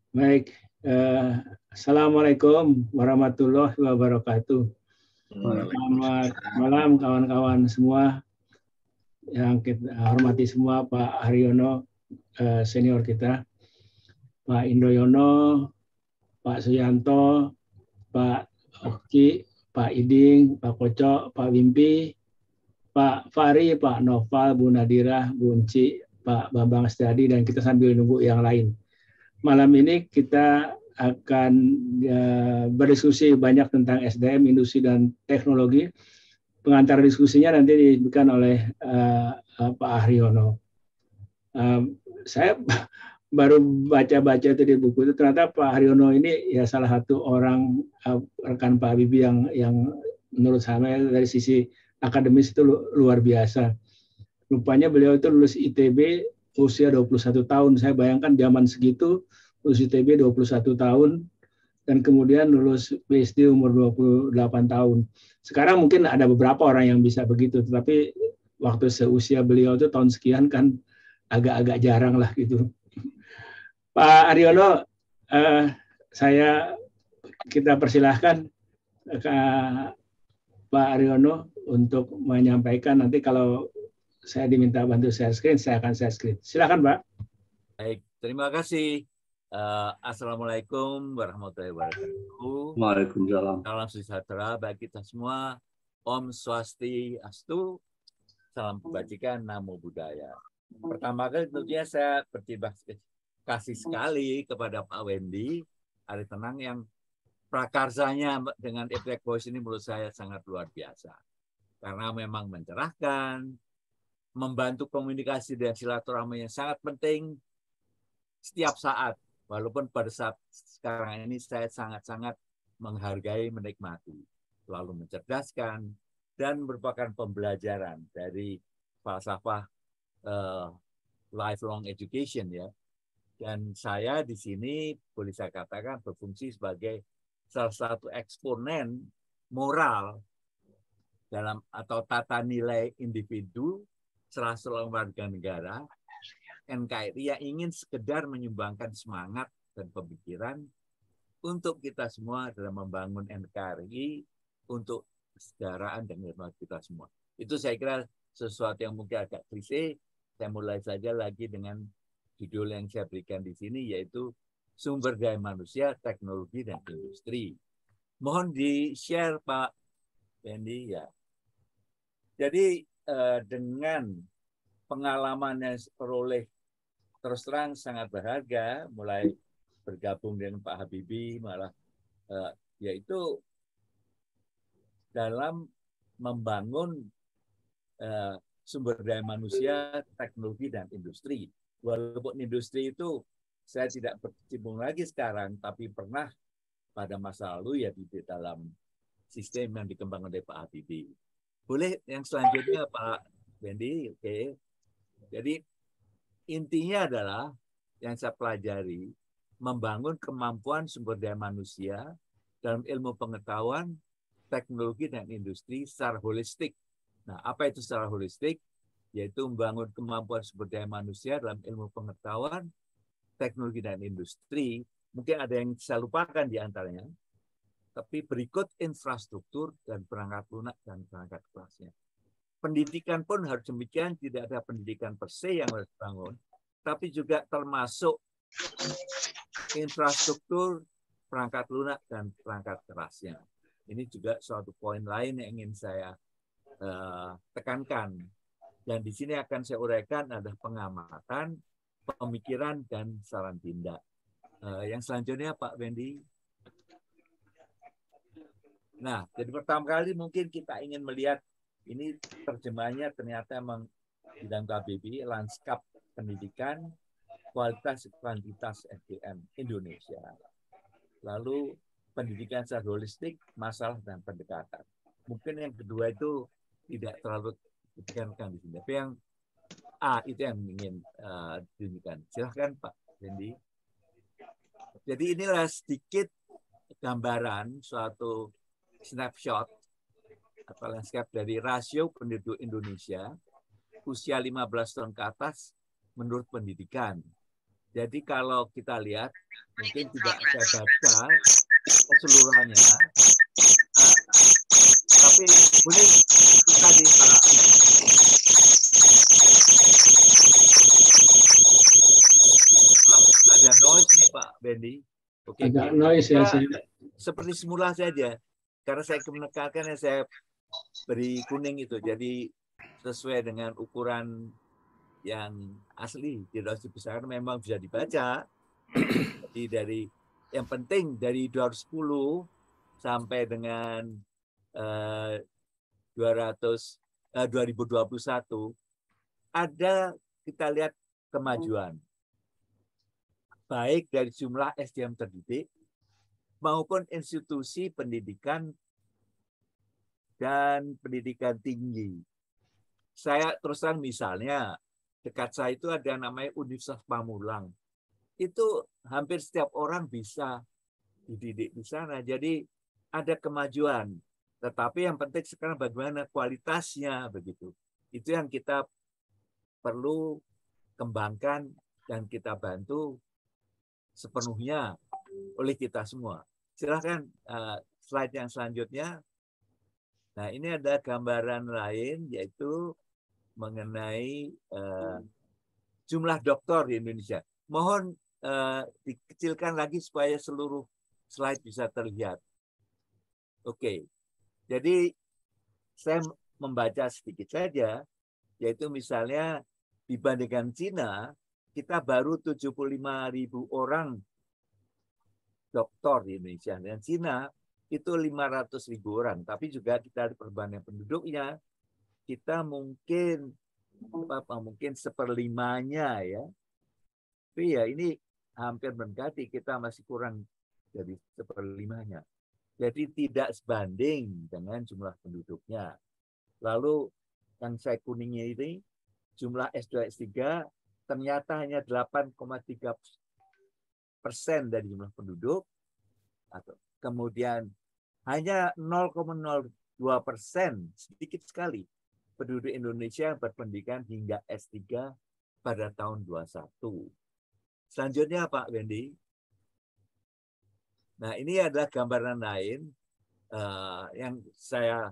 Baik, Assalamualaikum warahmatullahi wabarakatuh. Selamat malam kawan-kawan semua yang kita hormati semua, Pak Haryono, senior kita, Pak Indoyono, Pak Suyanto, Pak Oki, Pak Iding, Pak Kocok, Pak Wimpi, Pak Fari, Pak Noval, Bu Nadira, Bu Unci, Pak Bambang Setiadi, dan kita sambil nunggu yang lain. Malam ini kita akan berdiskusi banyak tentang SDM, industri, dan teknologi. Pengantar diskusinya nanti diberikan oleh Pak Haryono. Saya baru baca-baca itu di buku itu, ternyata Pak Haryono ini ya salah satu orang rekan Pak Habibie yang menurut saya dari sisi akademis itu luar biasa. Rupanya beliau itu lulus ITB usia 21 tahun. Saya bayangkan zaman segitu lulus ITB 21 tahun dan kemudian lulus PhD umur 28 tahun. Sekarang mungkin ada beberapa orang yang bisa begitu, tetapi waktu seusia beliau itu tahun sekian kan agak-agak jarang lah gitu. Pak Haryono, kita persilahkan Pak Haryono untuk menyampaikan. Nanti kalau saya diminta bantu share screen, saya akan share screen. Silakan, Pak. Baik, terima kasih. Assalamualaikum warahmatullahi wabarakatuh. Waalaikumsalam. Salam sejahtera bagi kita semua. Om Swastiastu. Salam kebajikan, Namo Buddhaya. Pertama kali tentunya saya berterima kasih sekali kepada Pak Wendy Hari Tenang yang prakarsanya dengan Impact Voice ini menurut saya sangat luar biasa. Karena memang mencerahkan, membantu komunikasi dan silaturahmi yang sangat penting setiap saat. Walaupun pada saat sekarang ini saya sangat-sangat menghargai, menikmati. Lalu mencerdaskan dan merupakan pembelajaran dari falsafah lifelong education ya. Dan saya di sini boleh saya katakan berfungsi sebagai salah satu eksponen moral dalam atau tata nilai individu selalu warga negara NKRI yang ingin sekedar menyumbangkan semangat dan pemikiran untuk kita semua dalam membangun NKRI untuk kesejahteraan dan kehidupan kita semua. Itu saya kira sesuatu yang mungkin agak klise. Saya mulai saja lagi dengan judul yang saya berikan di sini, yaitu Sumber Daya Manusia, Teknologi, dan Industri. Mohon di-share, Pak Wendy. Ya. Jadi dengan pengalaman yang peroleh terus terang sangat berharga, mulai bergabung dengan Pak Habibie, malah yaitu dalam membangun sumber daya manusia, teknologi, dan industri. Walaupun industri itu saya tidak berkecimpung lagi sekarang, tapi pernah pada masa lalu ya di dalam sistem yang dikembangkan oleh Pak Habibie. Boleh yang selanjutnya Pak Wendy, oke. Jadi intinya adalah yang saya pelajari, membangun kemampuan sumber daya manusia dalam ilmu pengetahuan, teknologi, dan industri secara holistik. Nah, apa itu secara holistik? Yaitu membangun kemampuan sumber daya manusia dalam ilmu pengetahuan, teknologi, dan industri. Mungkin ada yang saya lupakan di antaranya, tapi berikut infrastruktur dan perangkat lunak dan perangkat kerasnya. Pendidikan pun harus demikian, tidak ada pendidikan per se yang harus dibangun, tapi juga termasuk infrastruktur, perangkat lunak, dan perangkat kerasnya. Ini juga suatu poin lain yang ingin saya tekankan. Dan di sini akan saya uraikan adalah pengamatan, pemikiran, dan saran tindak. Yang selanjutnya Pak Wendy. Nah, jadi pertama kali mungkin kita ingin melihat ini terjemahannya ternyata memang bidang KBBI, lanskap pendidikan, kualitas kuantitas SDM Indonesia. Lalu pendidikan secara holistik, masalah dan pendekatan. Mungkin yang kedua itu tidak terlalu ditekankan di sini. Tapi yang A itu yang ingin ditunjukkan. Silahkan Pak Wendy. Jadi inilah sedikit gambaran suatu snapshot atau landscape dari rasio penduduk Indonesia usia 15 tahun ke atas menurut pendidikan. Jadi kalau kita lihat, mungkin tidak saya baca keseluruhannya, tapi ini tadi Pak, ada noise nih Pak Bendy. Oke, agak noise ya. Seperti semula saja, karena saya menekankan yang saya beri kuning itu, jadi sesuai dengan ukuran yang asli, tidak harus dibesarkan, memang bisa dibaca. Jadi dari yang penting dari 210 sampai dengan 2021 ada kita lihat kemajuan baik dari jumlah SDM terdidik maupun institusi pendidikan dan pendidikan tinggi. Saya terus terang misalnya dekat saya itu ada namanya Universitas Pamulang. Itu hampir setiap orang bisa dididik di sana. Jadi ada kemajuan. Tetapi yang penting sekarang bagaimana kualitasnya begitu. Itu yang kita perlu kembangkan dan kita bantu sepenuhnya oleh kita semua. Silakan slide yang selanjutnya. Nah, ini ada gambaran lain yaitu mengenai jumlah doktor di Indonesia. Mohon dikecilkan lagi supaya seluruh slide bisa terlihat. Oke, jadi saya membaca sedikit saja, yaitu misalnya dibandingkan Cina, kita baru 75.000 orang doktor di Indonesia. Dan Cina itu 500.000 orang, tapi juga kita perbandingan penduduknya, kita mungkin seperlimanya ya. Tapi ya ini hampir mendekati, kita masih kurang dari seperlimanya. Jadi tidak sebanding dengan jumlah penduduknya. Lalu yang saya kuningnya ini, jumlah S2, S3 ternyata hanya 8,3% dari jumlah penduduk. Kemudian hanya 0,02%, sedikit sekali, penduduk Indonesia yang berpendidikan hingga S3 pada tahun 2021. Selanjutnya Pak Wendy. Nah, ini adalah gambaran lain yang saya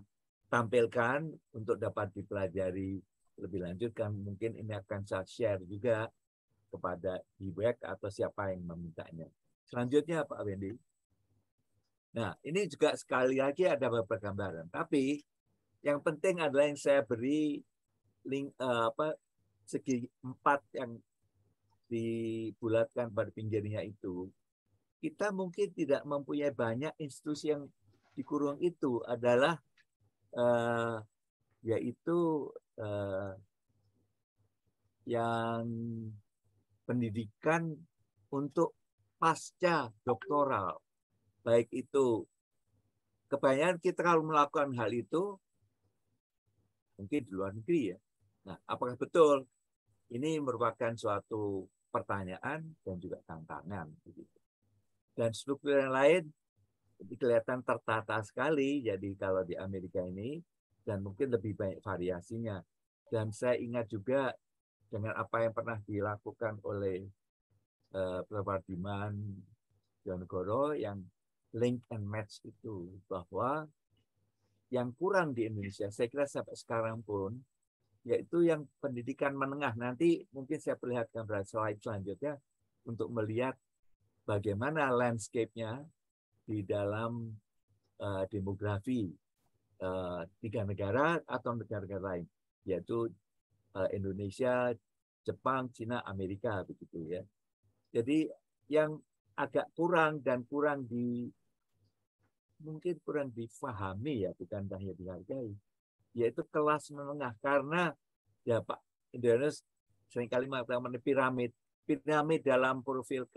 tampilkan untuk dapat dipelajari lebih lanjut. Kan mungkin ini akan saya share juga kepada Ibu atau siapa yang memintanya. Selanjutnya Pak Wendy. Nah, ini juga sekali lagi ada beberapa gambaran. Tapi yang penting adalah yang saya beri link segi 4 yang dibulatkan pada pinggirnya itu. Kita mungkin tidak mempunyai banyak institusi yang dikurung itu adalah yaitu yang pendidikan untuk pasca doktoral. Baik itu kebanyakan kita kalau melakukan hal itu mungkin di luar negeri ya. Nah, apakah betul? Ini merupakan suatu pertanyaan dan juga tantangan. Dan struktur yang lain kelihatan tertata sekali. Jadi kalau di Amerika ini, dan mungkin lebih banyak variasinya. Dan saya ingat juga dengan apa yang pernah dilakukan oleh Prof. Diman Jonegoro yang link and match itu, bahwa yang kurang di Indonesia, saya kira sampai sekarang pun, yaitu yang pendidikan menengah. Nanti mungkin saya perlihatkan pada slide selanjutnya untuk melihat bagaimana landscape-nya di dalam demografi 3 negara atau negara-negara lain, yaitu Indonesia, Jepang, Cina, Amerika, begitu ya. Jadi yang agak kurang dan mungkin kurang difahami ya, bukan hanya dihargai, yaitu kelas menengah. Karena ya Pak Indrianus seringkali mengatakan piramid dalam profil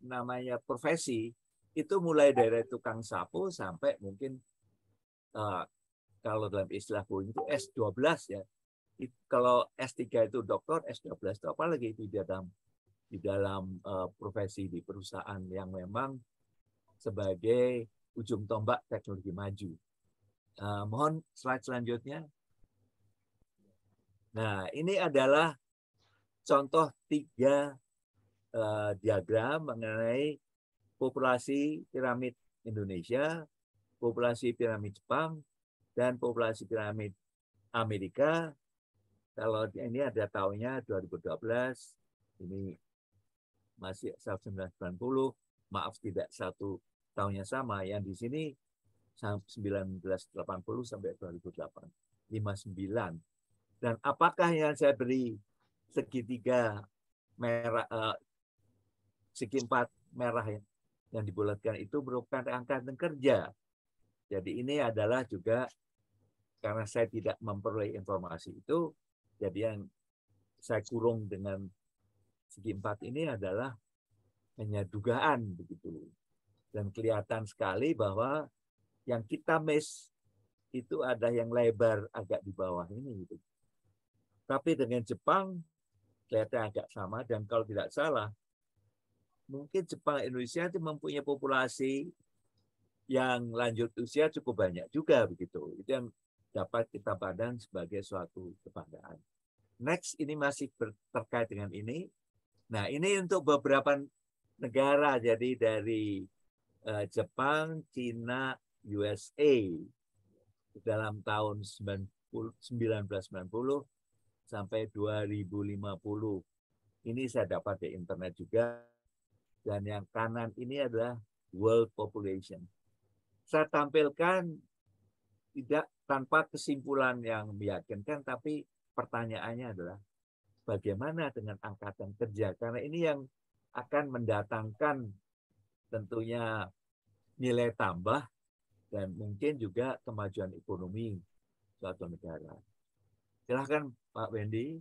namanya profesi itu mulai dari tukang sapu sampai mungkin kalau dalam istilah itu S12 ya. Kalau S3 itu doktor, S12 itu apalagi itu di dalam profesi di perusahaan yang memang sebagai ujung tombak teknologi maju. Mohon slide selanjutnya. Nah, ini adalah contoh 3 diagram mengenai populasi piramid Indonesia, populasi piramid Jepang, dan populasi piramid Amerika. Kalau ini ada tahunnya 2012, ini masih 1990, maaf tidak satu tahunnya sama, yang di sini 1980 sampai 2008, 59. Dan apakah yang saya beri segitiga merah, segi 4 merah yang dibulatkan itu merupakan angkatan kerja. Jadi ini adalah juga karena saya tidak memperoleh informasi itu, jadi yang saya kurung dengan segi 4 ini adalah hanya dugaan begitu. Dan kelihatan sekali bahwa yang kita miss itu ada yang lebar agak di bawah ini gitu. Tapi dengan Jepang kelihatan agak sama, dan kalau tidak salah mungkin Jepang Indonesia itu mempunyai populasi yang lanjut usia cukup banyak juga begitu. Itu yang dapat kita pandang sebagai suatu kebanggaan. Next, ini masih terkait dengan ini. Nah, ini untuk beberapa negara, jadi dari Jepang, Cina, USA dalam tahun 1990 sampai 2050. Ini saya dapat di internet juga. Dan yang kanan ini adalah world population. Saya tampilkan tidak tanpa kesimpulan yang meyakinkan, tapi pertanyaannya adalah bagaimana dengan angkatan kerja? Karena ini yang akan mendatangkan tentunya nilai tambah dan mungkin juga kemajuan ekonomi suatu negara. Silahkan Pak Wendy.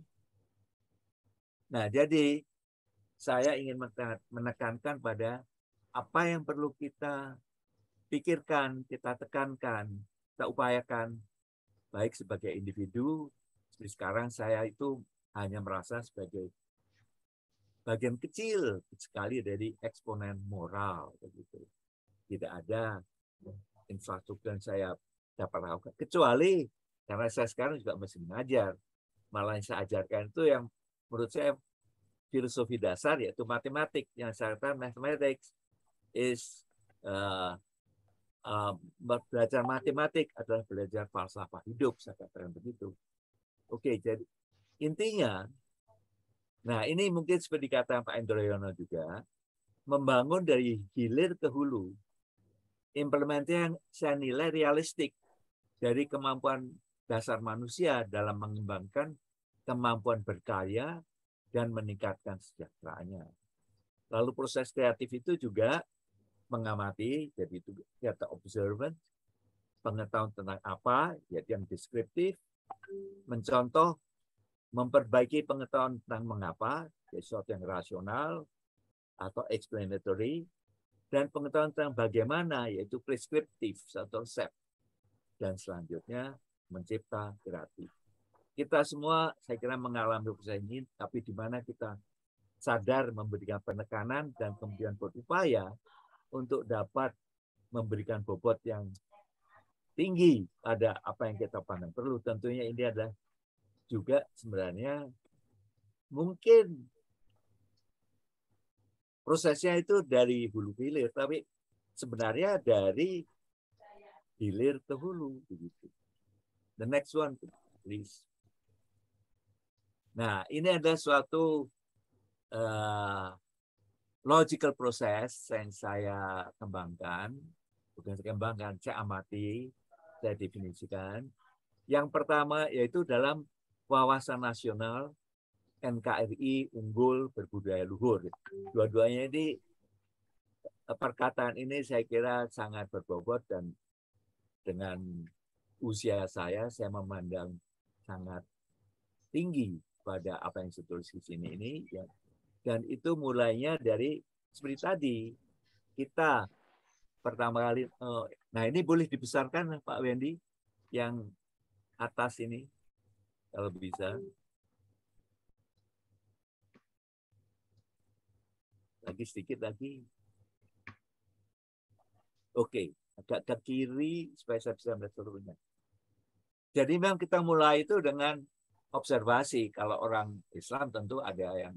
Nah, jadi saya ingin menekankan pada apa yang perlu kita pikirkan, kita tekankan, kita upayakan, baik sebagai individu. Seperti sekarang saya itu hanya merasa sebagai bagian kecil sekali dari eksponen moral begitu. Tidak ada infrastruktur yang saya dapat lakukan, kecuali karena saya sekarang juga masih mengajar. Malah yang saya ajarkan itu yang menurut saya filosofi dasar, yaitu matematik. Yang saya katakan mathematics is belajar matematik adalah belajar falsafah hidup, saya katakan begitu. Oke, jadi intinya, nah ini mungkin seperti kata Pak Endroyono juga, membangun dari hilir ke hulu. Implementasi yang saya nilai realistik dari kemampuan dasar manusia dalam mengembangkan kemampuan berkarya dan meningkatkan sejahteraannya. Lalu proses kreatif itu juga mengamati, jadi itu data observant, pengetahuan tentang apa, yaitu yang deskriptif, mencontoh, memperbaiki pengetahuan tentang mengapa, yaitu sesuatu yang rasional atau explanatory, dan pengetahuan tentang bagaimana, yaitu preskriptif atau resep, dan selanjutnya mencipta kreatif. Kita semua saya kira mengalami proses ini, tapi di mana kita sadar memberikan penekanan dan kemudian berupaya untuk dapat memberikan bobot yang tinggi pada apa yang kita pandang perlu. Tentunya ini adalah juga sebenarnya mungkin prosesnya itu dari hulu ke hilir, tapi sebenarnya dari hilir ke hulu begitu. The next one, please. Nah, ini ada suatu logical process yang saya kembangkan, bukan saya kembangkan, saya amati, saya definisikan. Yang pertama yaitu dalam wawasan nasional NKRI unggul berbudaya luhur. Dua-duanya ini, perkataan ini saya kira sangat berbobot, dan dengan usia saya memandang sangat tinggi pada apa yang saya tulis di sini ini, ya. Dan itu mulainya dari seperti tadi, kita pertama kali, nah ini boleh dibesarkan Pak Wendy, yang atas ini kalau bisa. Lagi sedikit lagi. Oke, agak ke kiri supaya saya bisa melihat seluruhnya. Jadi memang kita mulai itu dengan observasi. Kalau orang Islam tentu ada yang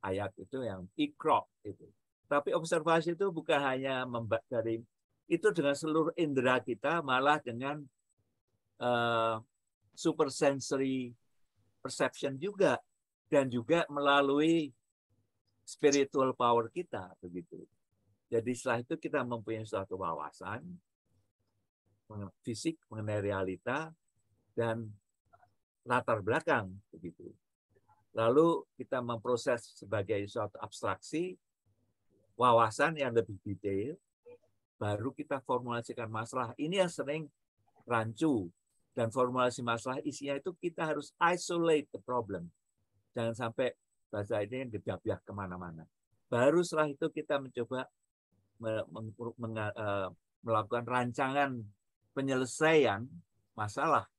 ayat itu yang Iqra itu. Tapi observasi itu bukan hanya dari itu dengan seluruh indera kita, malah dengan super sensory perception juga, dan juga melalui spiritual power kita begitu. Jadi setelah itu kita mempunyai suatu wawasan fisik mengenai realita dan latar belakang begitu. Lalu kita memproses sebagai suatu abstraksi wawasan yang lebih detail, baru kita formulasikan masalah. Ini yang sering rancu, dan formulasi masalah isinya itu kita harus isolate the problem. Jangan sampai bahasa ini yang gedabiah kemana-mana. Baru setelah itu kita mencoba melakukan rancangan penyelesaian masalah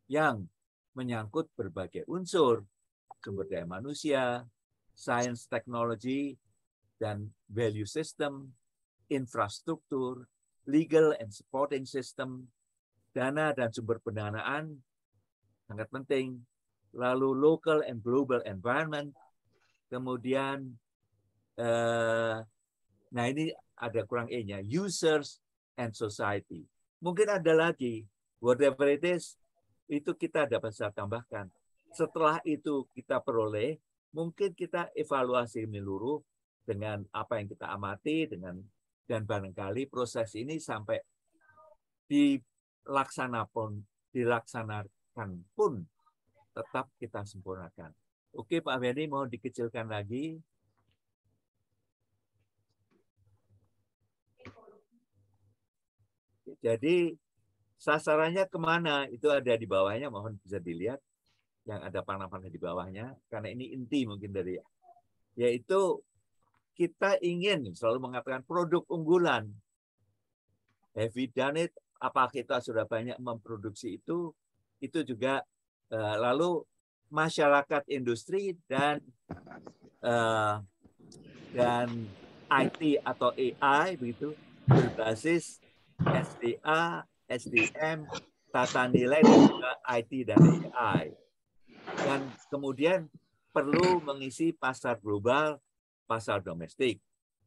yang menyangkut berbagai unsur, sumber daya manusia, science, teknologi, dan value system, infrastruktur, legal and supporting system, dana dan sumber pendanaan, sangat penting, lalu local and global environment, kemudian, nah ini ada kurang E-nya, users and society. Mungkin ada lagi, whatever it is, itu kita dapat bisa tambahkan. Setelah itu kita peroleh, mungkin kita evaluasi menyeluruh dengan apa yang kita amati, dan barangkali proses ini sampai dilaksanakan pun tetap kita sempurnakan. Oke Pak Benny, mohon dikecilkan lagi. Jadi sasarannya kemana? Itu ada di bawahnya, mohon bisa dilihat. Yang ada panah-panah di bawahnya, karena ini inti mungkin dari, yaitu kita ingin selalu mengatakan produk unggulan. Have we done it? Apa kita sudah banyak memproduksi itu? Itu juga lalu masyarakat industri dan IT atau AI begitu berbasis SDA, SDM, tata nilai dan juga IT dan AI. Dan kemudian perlu mengisi pasar global, pasar domestik.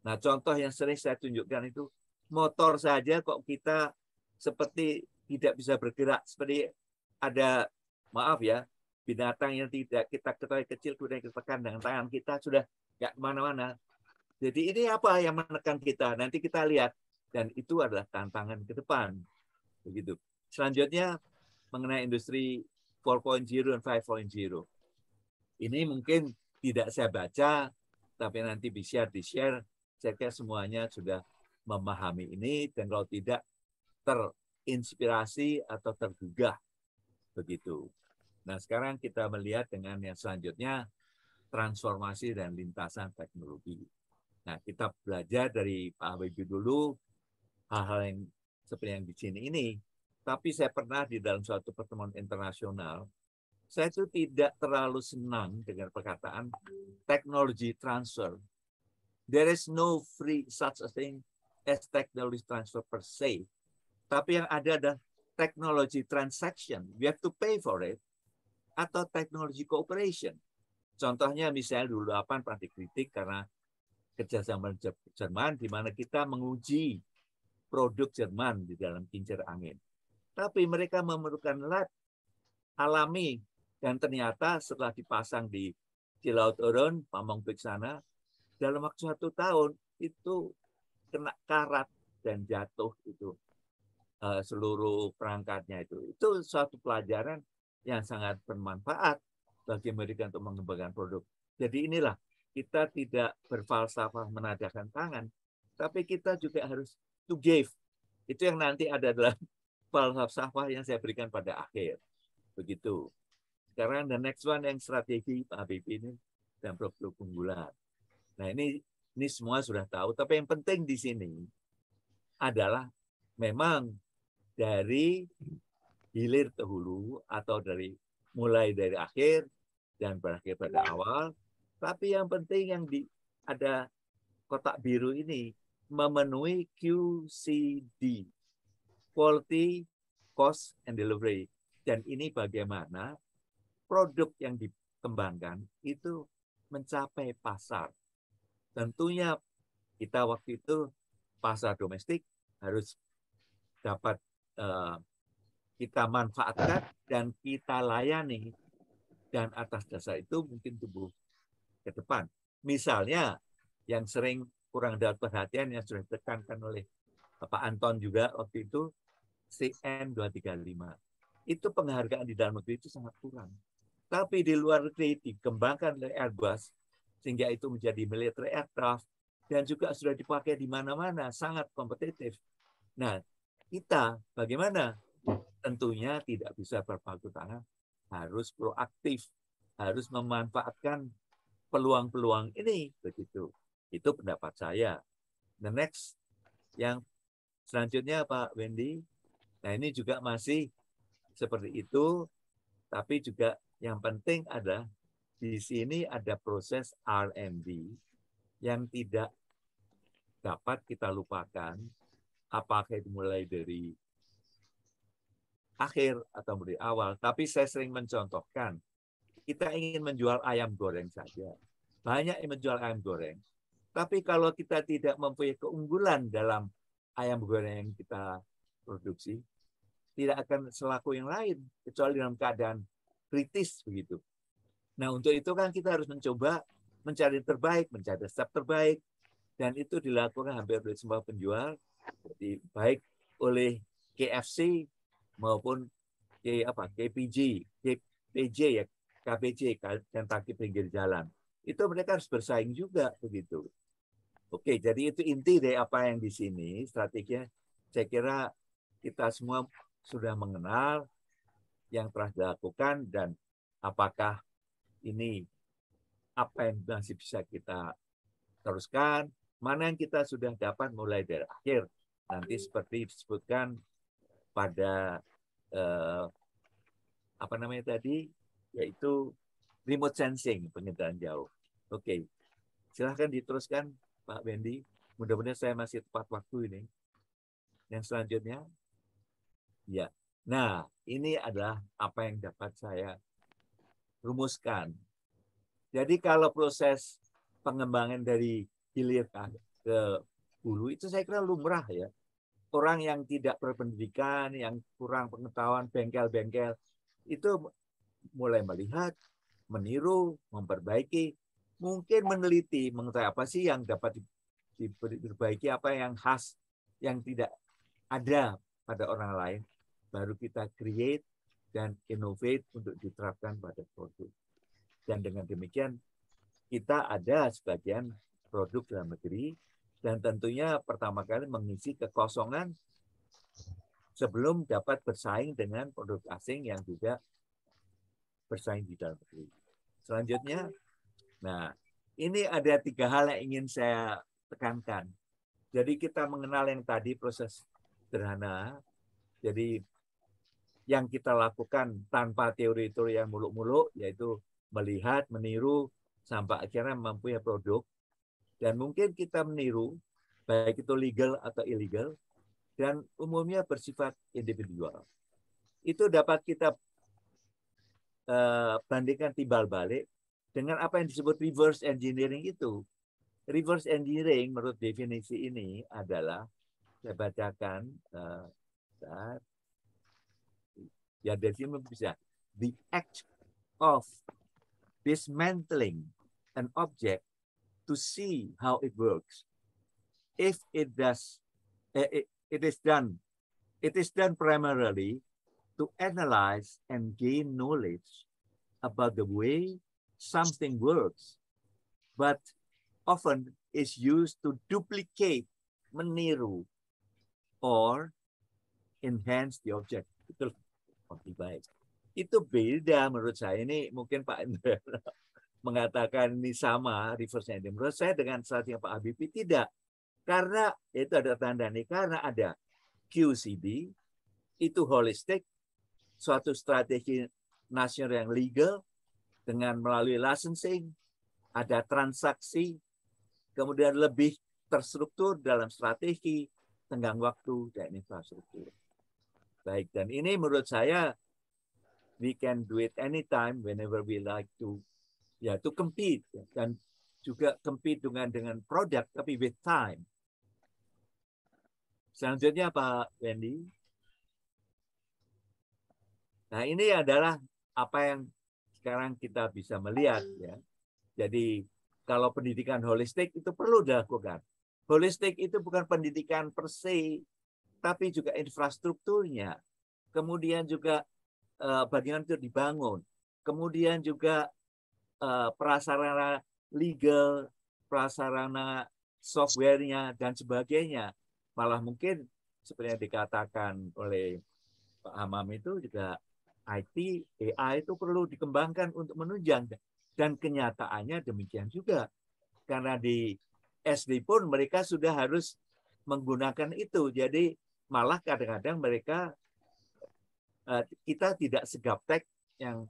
Nah, contoh yang sering saya tunjukkan itu motor saja kok kita seperti tidak bisa bergerak, seperti ada, maaf ya, binatang yang tidak kita ketahui kecil kemudian kita tekan dengan tangan kita sudah nggak kemana-mana. Jadi ini apa yang menekan kita? Nanti kita lihat, dan itu adalah tantangan ke depan. Begitu. Selanjutnya mengenai industri 4.0 dan 5.0. Ini mungkin tidak saya baca, tapi nanti bisa di-share. Saya kira semuanya sudah memahami ini, dan kalau tidak terinspirasi atau tergugah. Begitu. Nah, sekarang kita melihat dengan yang selanjutnya, transformasi dan lintasan teknologi. Nah, kita belajar dari Pak Habibie dulu, hal-hal yang seperti yang di sini ini. Tapi saya pernah di dalam suatu pertemuan internasional, saya itu tidak terlalu senang dengan perkataan technology transfer. There is no free such a thing as technology transfer per se. Tapi yang ada adalah technology transaction. We have to pay for it. Atau technology cooperation. Contohnya misalnya dulu pernah dikritik karena kerjasama Jerman di mana kita menguji produk Jerman di dalam kincir angin. Tapi mereka memerlukan lab alami, dan ternyata setelah dipasang di Laut Urun, Pamongpek sana, dalam waktu 1 tahun itu kena karat dan jatuh itu seluruh perangkatnya itu. Itu suatu pelajaran yang sangat bermanfaat bagi mereka untuk mengembangkan produk. Jadi inilah, kita tidak berfalsafah menadahkan tangan, tapi kita juga harus to give. Itu yang nanti ada dalam falsafah yang saya berikan pada akhir. Begitu. Sekarang the next one yang strategi Pak Habibie ini dan produk unggulan. Nah, ini semua sudah tahu, tapi yang penting di sini adalah memang dari hilir ke hulu atau mulai dari akhir dan berakhir pada awal. Tapi yang penting yang ada kotak biru ini memenuhi QCD, quality, cost, and delivery. Dan ini bagaimana produk yang dikembangkan itu mencapai pasar. Tentunya kita waktu itu pasar domestik harus dapat kita manfaatkan dan kita layani, dan atas dasar itu mungkin tumbuh ke depan. Misalnya yang sering kurang dapat perhatian yang sudah ditekankan oleh Pak Anton juga waktu itu, CN235. Itu penghargaan di dalam negeri itu sangat kurang. Tapi di luar negeri dikembangkan oleh Airbus, sehingga itu menjadi military aircraft, dan juga sudah dipakai di mana-mana, sangat kompetitif. Nah, kita bagaimana? Tentunya tidak bisa berpangku tangan, harus proaktif, harus memanfaatkan peluang-peluang ini, begitu. Itu pendapat saya. The next, yang selanjutnya Pak Wendy, nah ini juga masih seperti itu, tapi juga yang penting ada di sini ada proses R&D yang tidak dapat kita lupakan, apakah itu mulai dari akhir atau dari awal. Tapi saya sering mencontohkan, kita ingin menjual ayam goreng saja. Banyak yang menjual ayam goreng. Tapi kalau kita tidak mempunyai keunggulan dalam ayam goreng yang kita produksi, tidak akan selaku yang lain, kecuali dalam keadaan kritis begitu. Nah, untuk itu kan kita harus mencoba mencari terbaik, mencari resep terbaik, dan itu dilakukan hampir oleh semua penjual, jadi baik oleh KFC maupun KPG, KPJ ya, KPJ, Kentucky Pinggir Jalan. Itu mereka harus bersaing juga begitu. Oke, jadi itu inti dari apa yang di sini strateginya. Saya kira kita semua sudah mengenal yang telah dilakukan dan apakah ini apa yang masih bisa kita teruskan, mana yang kita sudah dapat mulai dari akhir. Nanti seperti disebutkan pada apa namanya tadi, yaitu remote sensing, pengendalian jauh. Oke, silahkan diteruskan Pak Wendy. Mudah-mudahan saya masih tepat waktu ini. Yang selanjutnya, ya. Nah, ini adalah apa yang dapat saya rumuskan. Jadi kalau proses pengembangan dari hilir ke hulu itu saya kira lumrah ya. Orang yang tidak berpendidikan, yang kurang pengetahuan, bengkel-bengkel, itu mulai melihat, meniru, memperbaiki, mungkin meneliti mengetahui apa sih yang dapat diperbaiki, apa yang khas, yang tidak ada pada orang lain, baru kita create dan innovate untuk diterapkan pada produk. Dan dengan demikian kita ada sebagian produk dalam negeri, dan tentunya pertama kali mengisi kekosongan sebelum dapat bersaing dengan produk asing yang juga bersaing di dalam negeri. Selanjutnya, nah ini ada 3 hal yang ingin saya tekankan. Jadi kita mengenal yang tadi proses sederhana, jadi yang kita lakukan tanpa teori-teori yang muluk-muluk, yaitu melihat, meniru, sampai akhirnya mempunyai produk. Dan mungkin kita meniru, baik itu legal atau illegal, dan umumnya bersifat individual. Itu dapat kita bandingkan timbal balik dengan apa yang disebut reverse engineering itu. Reverse engineering menurut definisi ini adalah, saya bacakan, ya dari sini bisa, the act of dismantling an object to see how it works. If it does, it is done primarily to analyze and gain knowledge about the way something works, but often is used to duplicate, meniru, or enhance the object. Itu lebih baik. Itu beda menurut saya. Ini mungkin Pak Indra mengatakan ini sama reverse engineering. Menurut saya dengan strategi Pak Habibie tidak. Karena itu ada tanda nih, karena ada QCD, itu holistik, suatu strategi nasional yang legal, dengan melalui licensing, ada transaksi, kemudian lebih terstruktur dalam strategi, tenggang waktu, dan infrastruktur. Baik, dan ini menurut saya we can do it anytime, whenever we like to, ya, to compete, dan juga compete dengan produk, tapi with time. Selanjutnya Pak Wendy. Nah, ini adalah apa yang sekarang kita bisa melihat, ya. Jadi kalau pendidikan holistik itu perlu dilakukan. Holistik itu bukan pendidikan per se, tapi juga infrastrukturnya. Kemudian juga bagaimana itu dibangun. Kemudian juga prasarana legal, prasarana software-nya, dan sebagainya. Malah mungkin seperti yang dikatakan oleh Pak Hamam itu juga IT, AI itu perlu dikembangkan untuk menunjang. Dan kenyataannya demikian juga. Karena di SD pun mereka sudah harus menggunakan itu. Jadi malah kadang-kadang mereka, kita tidak segaptek yang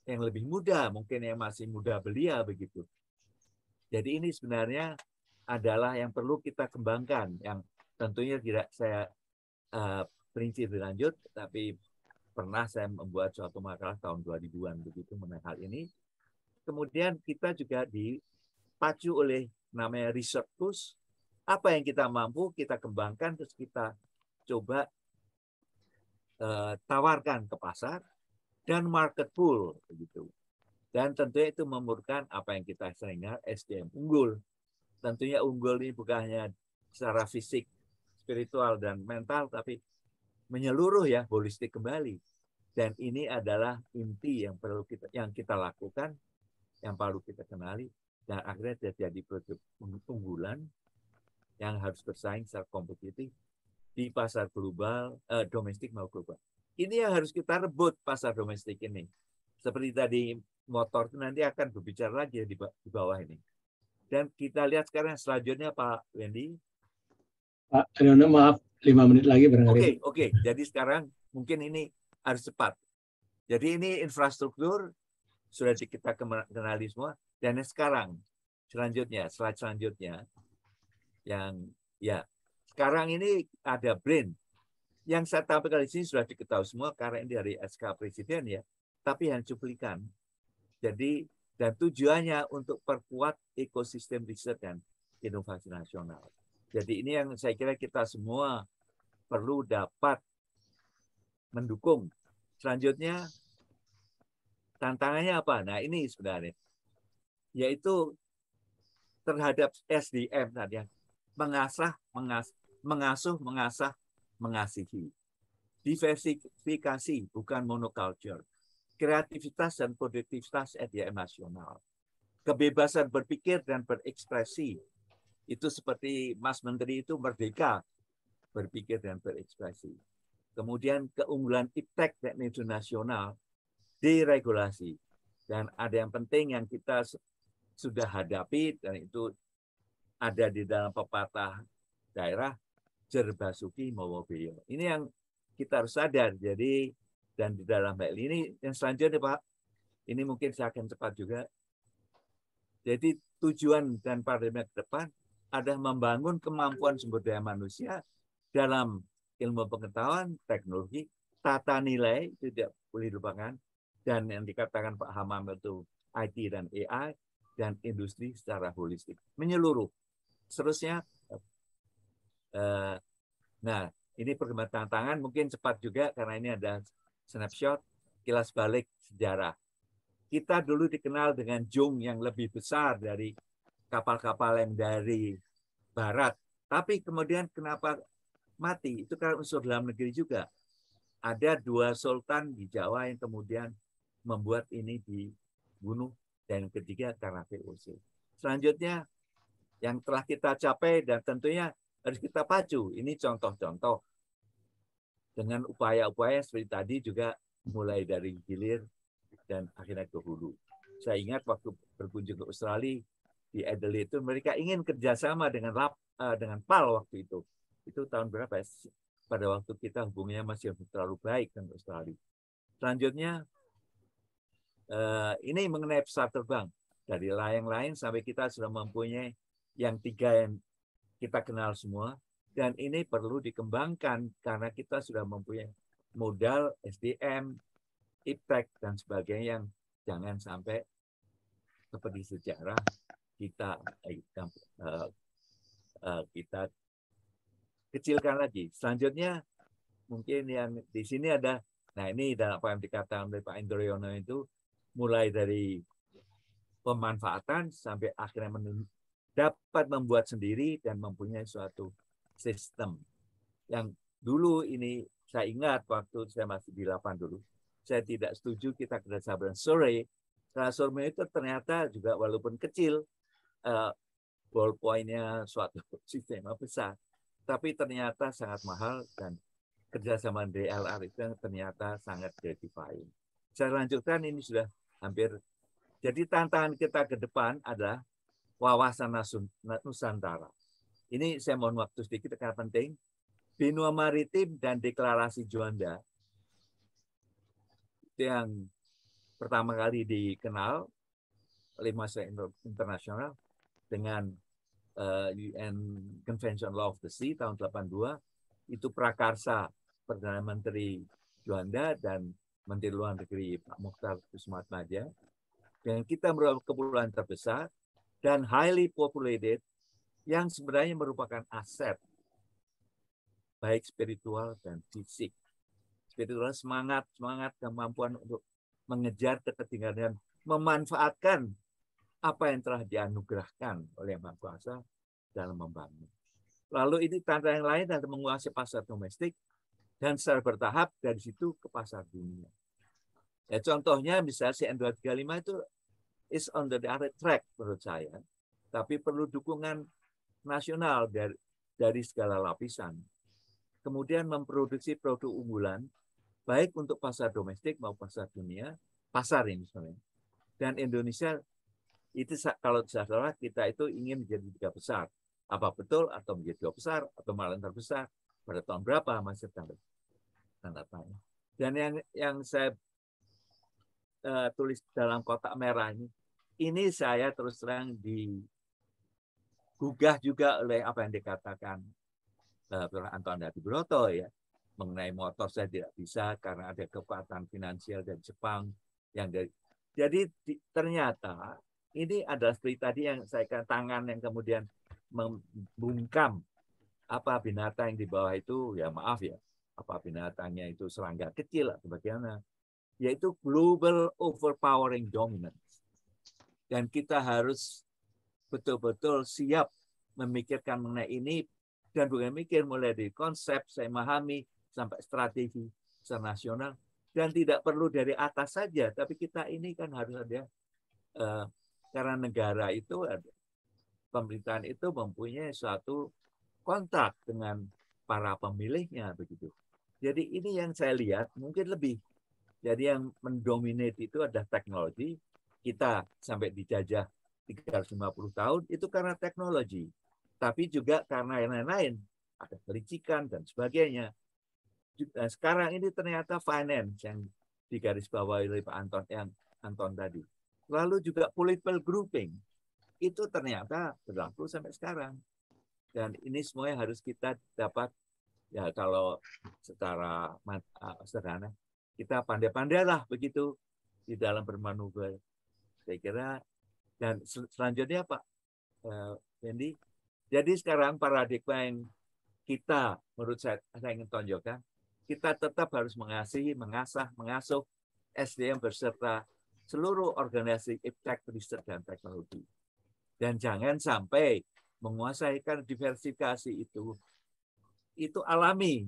lebih muda, mungkin yang masih muda belia begitu. Jadi ini sebenarnya adalah yang perlu kita kembangkan, yang tentunya tidak saya perinci lebih lanjut, tapi pernah saya membuat suatu makalah tahun 2000-an begitu mengenai hal ini. Kemudian kita juga dipacu oleh namanya research push. Apa yang kita mampu kita kembangkan, terus kita coba tawarkan ke pasar dan market pool begitu. Dan tentunya itu memerlukan apa yang kita sering dengar, SDM unggul. Tentunya unggul ini bukan hanya secara fisik, spiritual dan mental, tapi menyeluruh, ya, holistik kembali. Dan ini adalah inti yang perlu kita lakukan, yang perlu kita kenali, dan akhirnya terjadi produk unggulan yang harus bersaing secara kompetitif di pasar global, domestik maupun global. Ini yang harus kita rebut, pasar domestik ini. Seperti tadi motor itu nanti akan berbicara lagi di bawah ini. Dan kita lihat sekarang selanjutnya Pak Wendy. Pak Haryono, maaf, 5 menit lagi barangkali. Oke. Jadi sekarang mungkin ini harus cepat. Jadi ini infrastruktur sudah kita kenali semua. Dan sekarang selanjutnya, slide selanjutnya, yang ya sekarang ini ada brand. Yang saya tampilkan di sini sudah diketahui semua karena ini dari SK Presiden, ya. Tapi yang cuplikan. Jadi dan tujuannya untuk perkuat ekosistem riset dan inovasi nasional. Jadi ini yang saya kira kita semua perlu dapat mendukung. Selanjutnya tantangannya apa? Nah, ini sebenarnya yaitu terhadap SDM tadi, mengasuh, mengasihi. Diversifikasi, bukan monoculture. Kreativitas dan produktivitas SDM nasional. Kebebasan berpikir dan berekspresi. Itu seperti Mas Menteri itu merdeka berpikir dan berekspresi. Kemudian keunggulan iptek dan internasional, deregulasi. Dan ada yang penting yang kita sudah hadapi, dan itu ada di dalam pepatah daerah, Jer Basuki Mawa Beyo. Ini yang kita harus sadar. Jadi, dan di dalam hal ini, yang selanjutnya Pak, ini mungkin saya akan cepat juga. Jadi tujuan dan paradigma ke depan adalah membangun kemampuan sumber daya manusia dalam ilmu pengetahuan, teknologi, tata nilai, itu tidak boleh dilupakan, dan yang dikatakan Pak Hamam itu IT dan AI, dan industri secara holistik, menyeluruh. Seterusnya, nah ini perkembangan tantangan, mungkin cepat juga karena ini ada snapshot, kilas balik sejarah. Kita dulu dikenal dengan jung yang lebih besar dari kapal-kapal yang dari barat. Tapi kemudian kenapa mati? Itu karena unsur dalam negeri juga. Ada 2 sultan di Jawa yang kemudian membuat ini dibunuh. Dan yang ketiga karena VOC. Selanjutnya yang telah kita capai dan tentunya harus kita pacu. Ini contoh-contoh. Dengan upaya-upaya seperti tadi juga mulai dari hilir dan akhirnya ke hulu. Saya ingat waktu berkunjung ke Australia, di Adelaide itu mereka ingin kerjasama dengan PAL waktu itu. Itu tahun berapa ya? Pada waktu kita hubungannya masih terlalu baik dengan Australia. Selanjutnya, ini mengenai pesawat terbang. Dari layang-layang sampai kita sudah mempunyai yang 3 yang kita kenal semua. Dan ini perlu dikembangkan karena kita sudah mempunyai modal SDM, iptek dan sebagainya yang jangan sampai seperti sejarah kita kita kecilkan lagi. Selanjutnya mungkin yang di sini ada, nah ini dalam apa yang dikatakan oleh Pak Indroyono itu mulai dari pemanfaatan sampai akhirnya dapat membuat sendiri dan mempunyai suatu sistem. Yang dulu ini saya ingat waktu saya masih di Lapan dulu, saya tidak setuju kita kerjasama dengan Surrey, karena Surrey itu ternyata juga walaupun kecil, ballpoint-nya suatu sistem besar, tapi ternyata sangat mahal dan kerjasama DLR itu ternyata sangat gratifying. Saya lanjutkan, ini sudah hampir. Jadi tantangan kita ke depan adalah wawasan Nusantara. Ini saya mohon waktu sedikit karena penting. Benua Maritim dan Deklarasi Juanda itu yang pertama kali dikenal oleh masyarakat internasional dengan UN Convention Law of the Sea tahun 82. Itu prakarsa Perdana Menteri Juanda dan Menteri Luar Negeri Pak Mukhtar Kussumatmaja. Dan kita merupakan kepulauan terbesar dan highly populated yang sebenarnya merupakan aset baik spiritual dan fisik. Spiritual semangat kemampuan untuk mengejar ketertinggalan, memanfaatkan apa yang telah dianugerahkan oleh Yang Maha Kuasa dalam membangun. Lalu ini tantangan yang lain adalah menguasai pasar domestik dan secara bertahap dari situ ke pasar dunia. Ya, contohnya misalnya CN235 itu is on the right track menurut saya, tapi perlu dukungan nasional dari segala lapisan. Kemudian memproduksi produk unggulan baik untuk pasar domestik maupun pasar dunia, pasar ini sebenarnya. Dan Indonesia itu kalau tidak salah kita itu ingin menjadi 3 besar. Apa betul atau menjadi 2 besar atau malah terbesar pada tahun berapa masih tanda tanya. Dan yang saya tulis dalam kotak merah ini saya terus terang digugah juga oleh apa yang dikatakan Prof. Anton Hadibroto ya, mengenai motor saya tidak bisa karena ada kekuatan finansial dari Jepang yang dari. Jadi ternyata ini adalah seperti tadi yang saya katakan, tangan yang kemudian membungkam apa binatang yang di bawah itu, ya maaf ya, apa binatangnya itu serangga kecil atau bagaimana, yaitu global overpowering dominance. Dan kita harus betul-betul siap memikirkan mengenai ini, dan bukan mikir mulai dari konsep, saya memahami, sampai strategi secara nasional, dan tidak perlu dari atas saja, tapi kita ini kan harus ada, karena negara itu, pemerintahan itu mempunyai suatu kontrak dengan para pemilihnya begitu. Jadi ini yang saya lihat mungkin lebih. Jadi yang mendominate itu adalah teknologi. Kita sampai dijajah 350 tahun itu karena teknologi. Tapi juga karena yang lain-lain. Ada kelicikan dan sebagainya. Dan sekarang ini ternyata finance yang digarisbawahi oleh Pak Anton tadi. Lalu juga political grouping. Itu ternyata berlaku sampai sekarang. Dan ini semuanya harus kita dapat, ya kalau secara sederhana, kita pandai-pandailah begitu di dalam bermanuver. Saya kira, dan selanjutnya Pak Wendy, jadi sekarang paradigma yang kita, menurut saya ingin tonjolkan, kita tetap harus mengasihi, mengasah, mengasuh SDM beserta seluruh organisasi iptek, riset, dan teknologi. Dan jangan sampai menguasai, karena diversifikasi itu alami.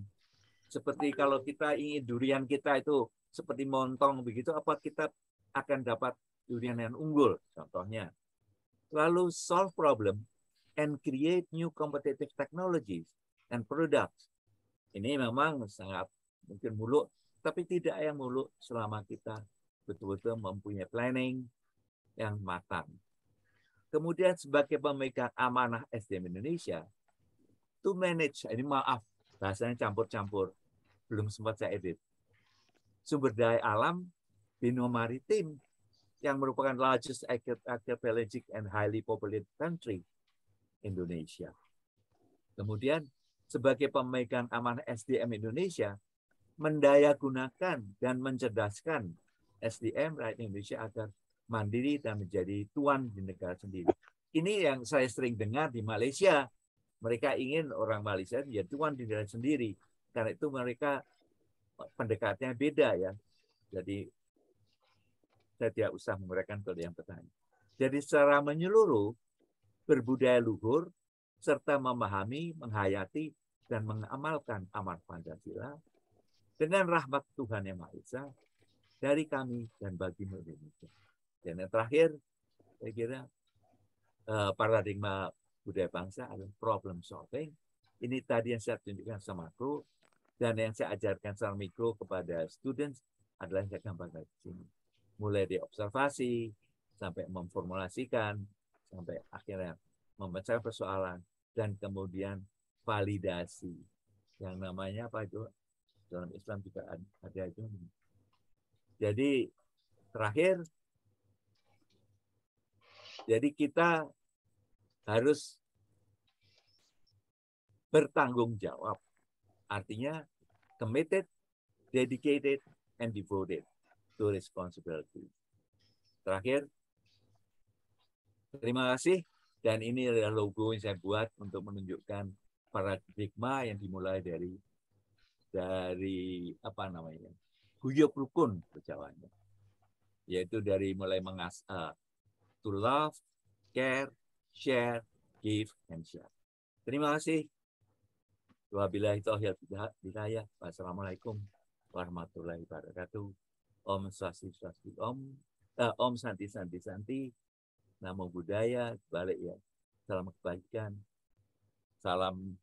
Seperti kalau kita ingin durian kita itu seperti montong begitu, apa kita akan dapat durian yang unggul, contohnya. Lalu solve problem and create new competitive technologies and products. Ini memang sangat mungkin muluk, tapi tidak yang muluk selama kita betul-betul mempunyai planning yang matang. Kemudian sebagai pemegang amanah SDM Indonesia, to manage, ini maaf, bahasanya campur-campur, belum sempat saya edit. Sumber daya alam, benua maritim, yang merupakan largest archipelagic and highly populated country, Indonesia. Kemudian, sebagai pemegang amanah SDM Indonesia, mendayagunakan dan mencerdaskan SDM rakyat Indonesia agar mandiri dan menjadi tuan di negara sendiri. Ini yang saya sering dengar di Malaysia. Mereka ingin orang Malaysia menjadi tuan di negara sendiri. Karena itu mereka pendekatannya beda ya. Jadi saya tidak usah menguraikan kalau yang bertanya. Jadi secara menyeluruh, berbudaya luhur, serta memahami, menghayati, dan mengamalkan amanat Pancasila dengan rahmat Tuhan Yang Maha Esa dari kami dan bagi Indonesia. Dan yang terakhir, saya kira paradigma budaya bangsa adalah problem solving. Ini tadi yang saya tunjukkan sama makro, dan yang saya ajarkan secara mikro kepada students adalah yang saya gambarkan di sini. Mulai dari observasi, sampai memformulasikan, sampai akhirnya memecahkan persoalan, dan kemudian validasi. Yang namanya apa itu? Dalam Islam juga ada itu. Jadi terakhir, jadi kita harus bertanggung jawab. Artinya committed, dedicated, and devoted to responsibility. Terakhir, terima kasih. Dan ini adalah logo yang saya buat untuk menunjukkan paradigma yang dimulai dari apa namanya, guyub rukun Jawanya, yaitu dari mulai to love, care, share, give, and share. Terima kasih. Wabillahi taufiq wal hidayah. Wassalamualaikum warahmatullahi wabarakatuh. Om Swastiastu, Om Santi Santi Santi. Namo Buddhaya, balik ya. Salam kebaikan. Salam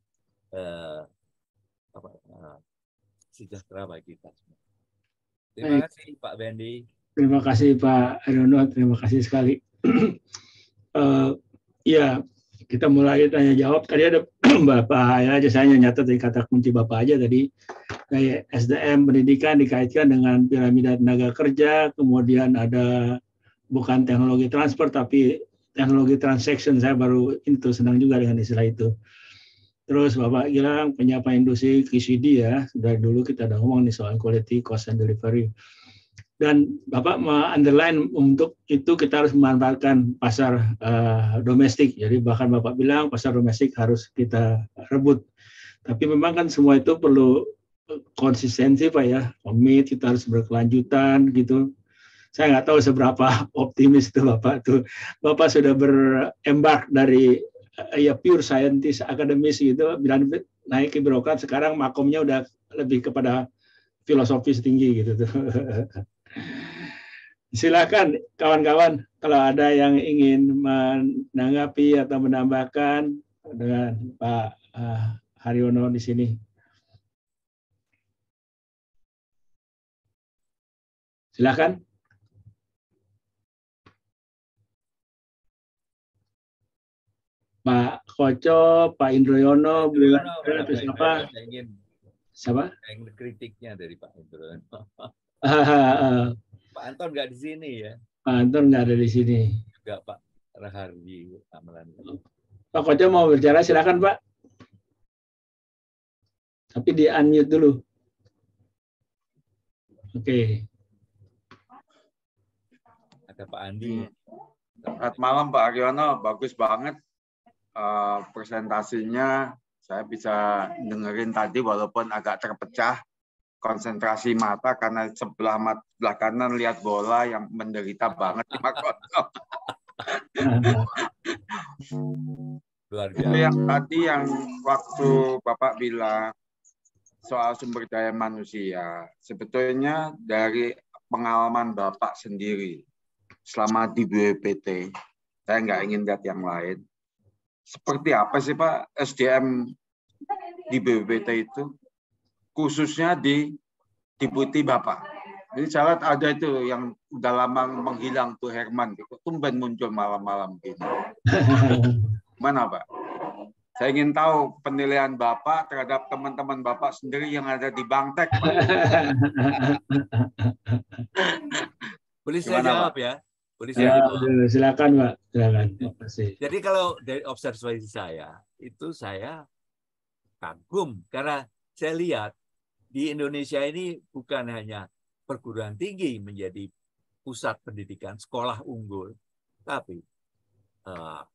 sejahtera bagi kita semua. Terima kasih Pak Bendi. Terima kasih Pak Aryono, terima kasih sekali. Ya, kita mulai tanya jawab. Tadi ada Bapak ya aja, saya nyatat dari kata kunci Bapak aja tadi. Kayak SDM pendidikan dikaitkan dengan piramida tenaga kerja, kemudian ada bukan teknologi transport tapi teknologi transaction. Saya baru itu senang juga dengan istilah itu. Terus Bapak bilang penyiapan industri QCD ya, dari dulu kita udah ngomong nih soal quality, cost, and delivery. Dan Bapak underline untuk itu kita harus memanfaatkan pasar domestik. Jadi bahkan Bapak bilang pasar domestik harus kita rebut. Tapi memang kan semua itu perlu konsistensi Pak ya, komit, kita harus berkelanjutan gitu. Saya nggak tahu seberapa optimis itu Bapak tuh. Bapak sudah berembark dari ya pure scientist akademis gitu, bilang naik ke birokrat, sekarang makomnya udah lebih kepada filosofis tinggi gitu tuh. Silakan kawan-kawan kalau ada yang ingin menanggapi atau menambahkan dengan Pak Haryono di sini. Silakan. Pak Koco, Pak Indroyono, siapa? Siapa? Yang kritiknya dari Pak Indroyono. Pak Anton nggak di sini ya? Pak Anton nggak ada di sini. Juga Pak Rahardi Amalan. Pak Koco mau bicara, silakan Pak. Tapi di unmute dulu. Oke. Ada Pak Andi. Selamat malam Pak Aryono, bagus banget presentasinya. Saya bisa dengerin tadi walaupun agak terpecah konsentrasi mata karena sebelah kanan lihat bola yang menderita banget di Makoto. Luar biasa. Yang tadi yang waktu Bapak bilang soal sumber daya manusia, sebetulnya dari pengalaman Bapak sendiri selama di BPPT, saya nggak ingin lihat yang lain. Seperti apa sih Pak SDM di BPPT itu, khususnya di Deputi Bapak? Jadi saya lihat ada itu yang udah lama menghilang tuh Herman, tumben muncul malam-malam gini. Mana Pak? Saya ingin tahu penilaian Bapak terhadap teman-teman Bapak sendiri yang ada di Bangtek, Pak. Boleh saya jawab ya? Boleh saya jawab. Silakan Pak, silakan. Terima kasih. Jadi kalau dari observasi saya, itu saya kagum karena saya lihat di Indonesia ini bukan hanya perguruan tinggi menjadi pusat pendidikan, sekolah unggul, tapi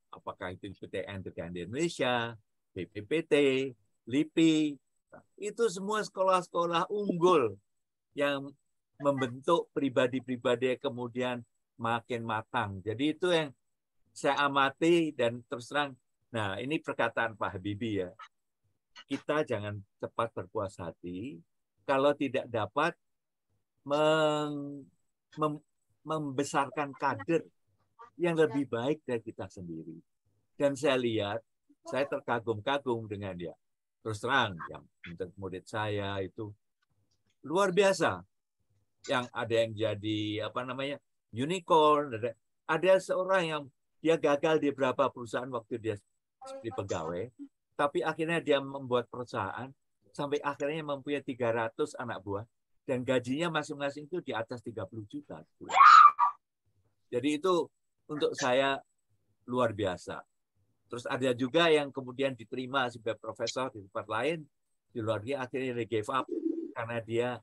apakah itu PTN di Indonesia, BPPT, LIPI, itu semua sekolah-sekolah unggul yang membentuk pribadi-pribadi kemudian makin matang. Jadi itu yang saya amati dan terus terang. Nah, ini perkataan Pak Habibie ya. Kita jangan cepat berpuas hati kalau tidak dapat membesarkan kader yang lebih baik dari kita sendiri. Dan saya lihat, saya terkagum-kagum dengan dia. Terus terang, yang murid saya itu luar biasa. Yang ada yang jadi unicorn, ada seorang yang dia gagal di beberapa perusahaan waktu dia di pegawai, tapi akhirnya dia membuat perusahaan sampai akhirnya mempunyai 300 anak buah dan gajinya masing-masing itu di atas 30 juta. Jadi itu untuk saya luar biasa. Terus ada juga yang kemudian diterima sebagai profesor di tempat lain, di luar dia akhirnya dia gave up karena dia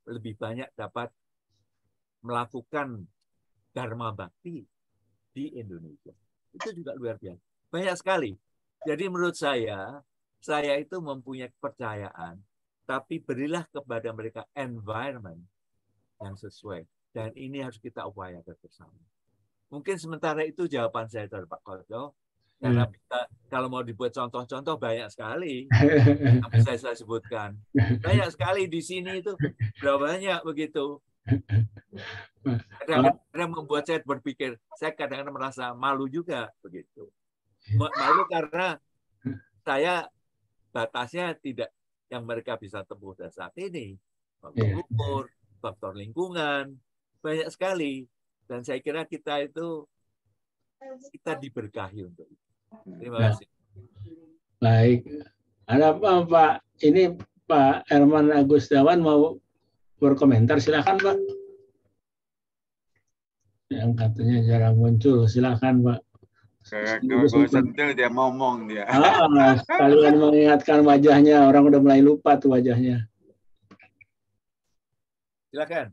lebih banyak dapat melakukan dharma bakti di Indonesia. Itu juga luar biasa. Banyak sekali. Jadi menurut saya itu mempunyai kepercayaan, tapi berilah kepada mereka environment yang sesuai. Dan ini harus kita upayakan bersama. Mungkin sementara itu jawaban saya dari Pak Koco. Karena kalau mau dibuat contoh-contoh banyak sekali yang bisa saya sebutkan. Banyak sekali di sini itu berapa banyak begitu. Kadang-kadang membuat saya berpikir, saya kadang-kadang merasa malu juga begitu. Malu karena saya batasnya tidak yang mereka bisa tempuh dan saat ini. Faktor umur, faktor lingkungan, banyak sekali. Dan saya kira kita diberkahi untuk itu. Terima kasih. Baik. Ada apa Pak? Ini Pak Herman Agustawan mau berkomentar, silakan Pak. Yang katanya jarang muncul, silakan Pak. Kalau sentil dia ngomong dia. Sekalian mengingatkan wajahnya, orang udah mulai lupa tuh wajahnya. Silakan.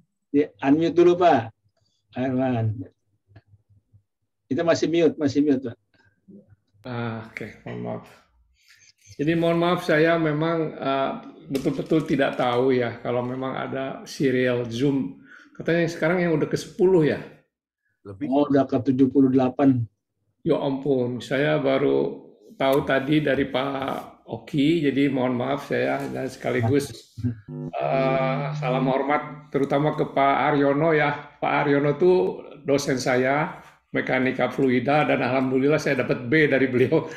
Unmute dulu Pak Herman. Kita masih mute Pak. Oke, mohon maaf. Jadi mohon maaf saya memang betul-betul tidak tahu ya kalau memang ada serial Zoom. Katanya sekarang yang udah ke-10 ya? Lebih. Oh, udah ke-78. Ya ampun, saya baru tahu tadi dari Pak Oki, jadi mohon maaf saya dan sekaligus salam hormat terutama ke Pak Aryono ya. Pak Aryono tuh dosen saya mekanika fluida dan alhamdulillah saya dapat B dari beliau.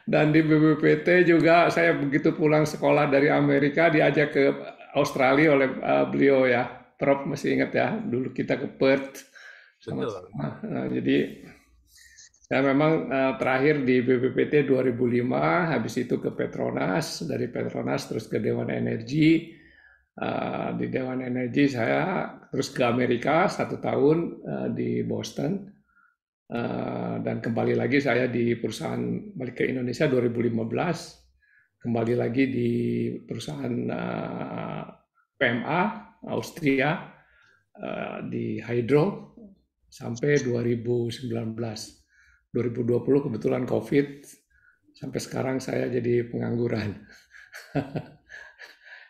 dan di BPPT juga saya begitu pulang sekolah dari Amerika diajak ke Australia oleh beliau ya. Prof masih ingat ya, dulu kita ke Perth sama-sama. Nah, jadi saya memang terakhir di BPPT 2005, habis itu ke Petronas, dari Petronas terus ke Dewan Energi. Di Dewan Energi saya terus ke Amerika 1 tahun di Boston dan kembali lagi saya di perusahaan balik ke Indonesia 2015, kembali lagi di perusahaan PMA Austria di Hydro sampai 2019. 2020 kebetulan COVID, sampai sekarang saya jadi pengangguran.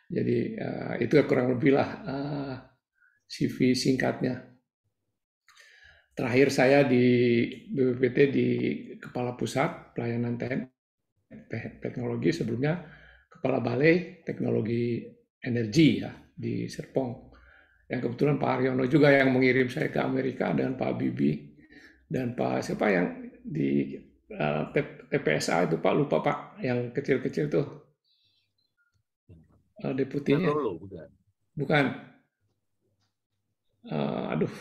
Jadi itu kurang lebih lah CV singkatnya. Terakhir saya di BPPT di Kepala Pusat Pelayanan Teknologi, sebelumnya Kepala Balai Teknologi Energi ya di Serpong. Yang kebetulan Pak Haryono juga yang mengirim saya ke Amerika dan Pak Bibi dan Pak siapa yang di TPSA itu Pak, lupa Pak, yang kecil-kecil tuh. Deputinya bukan aduh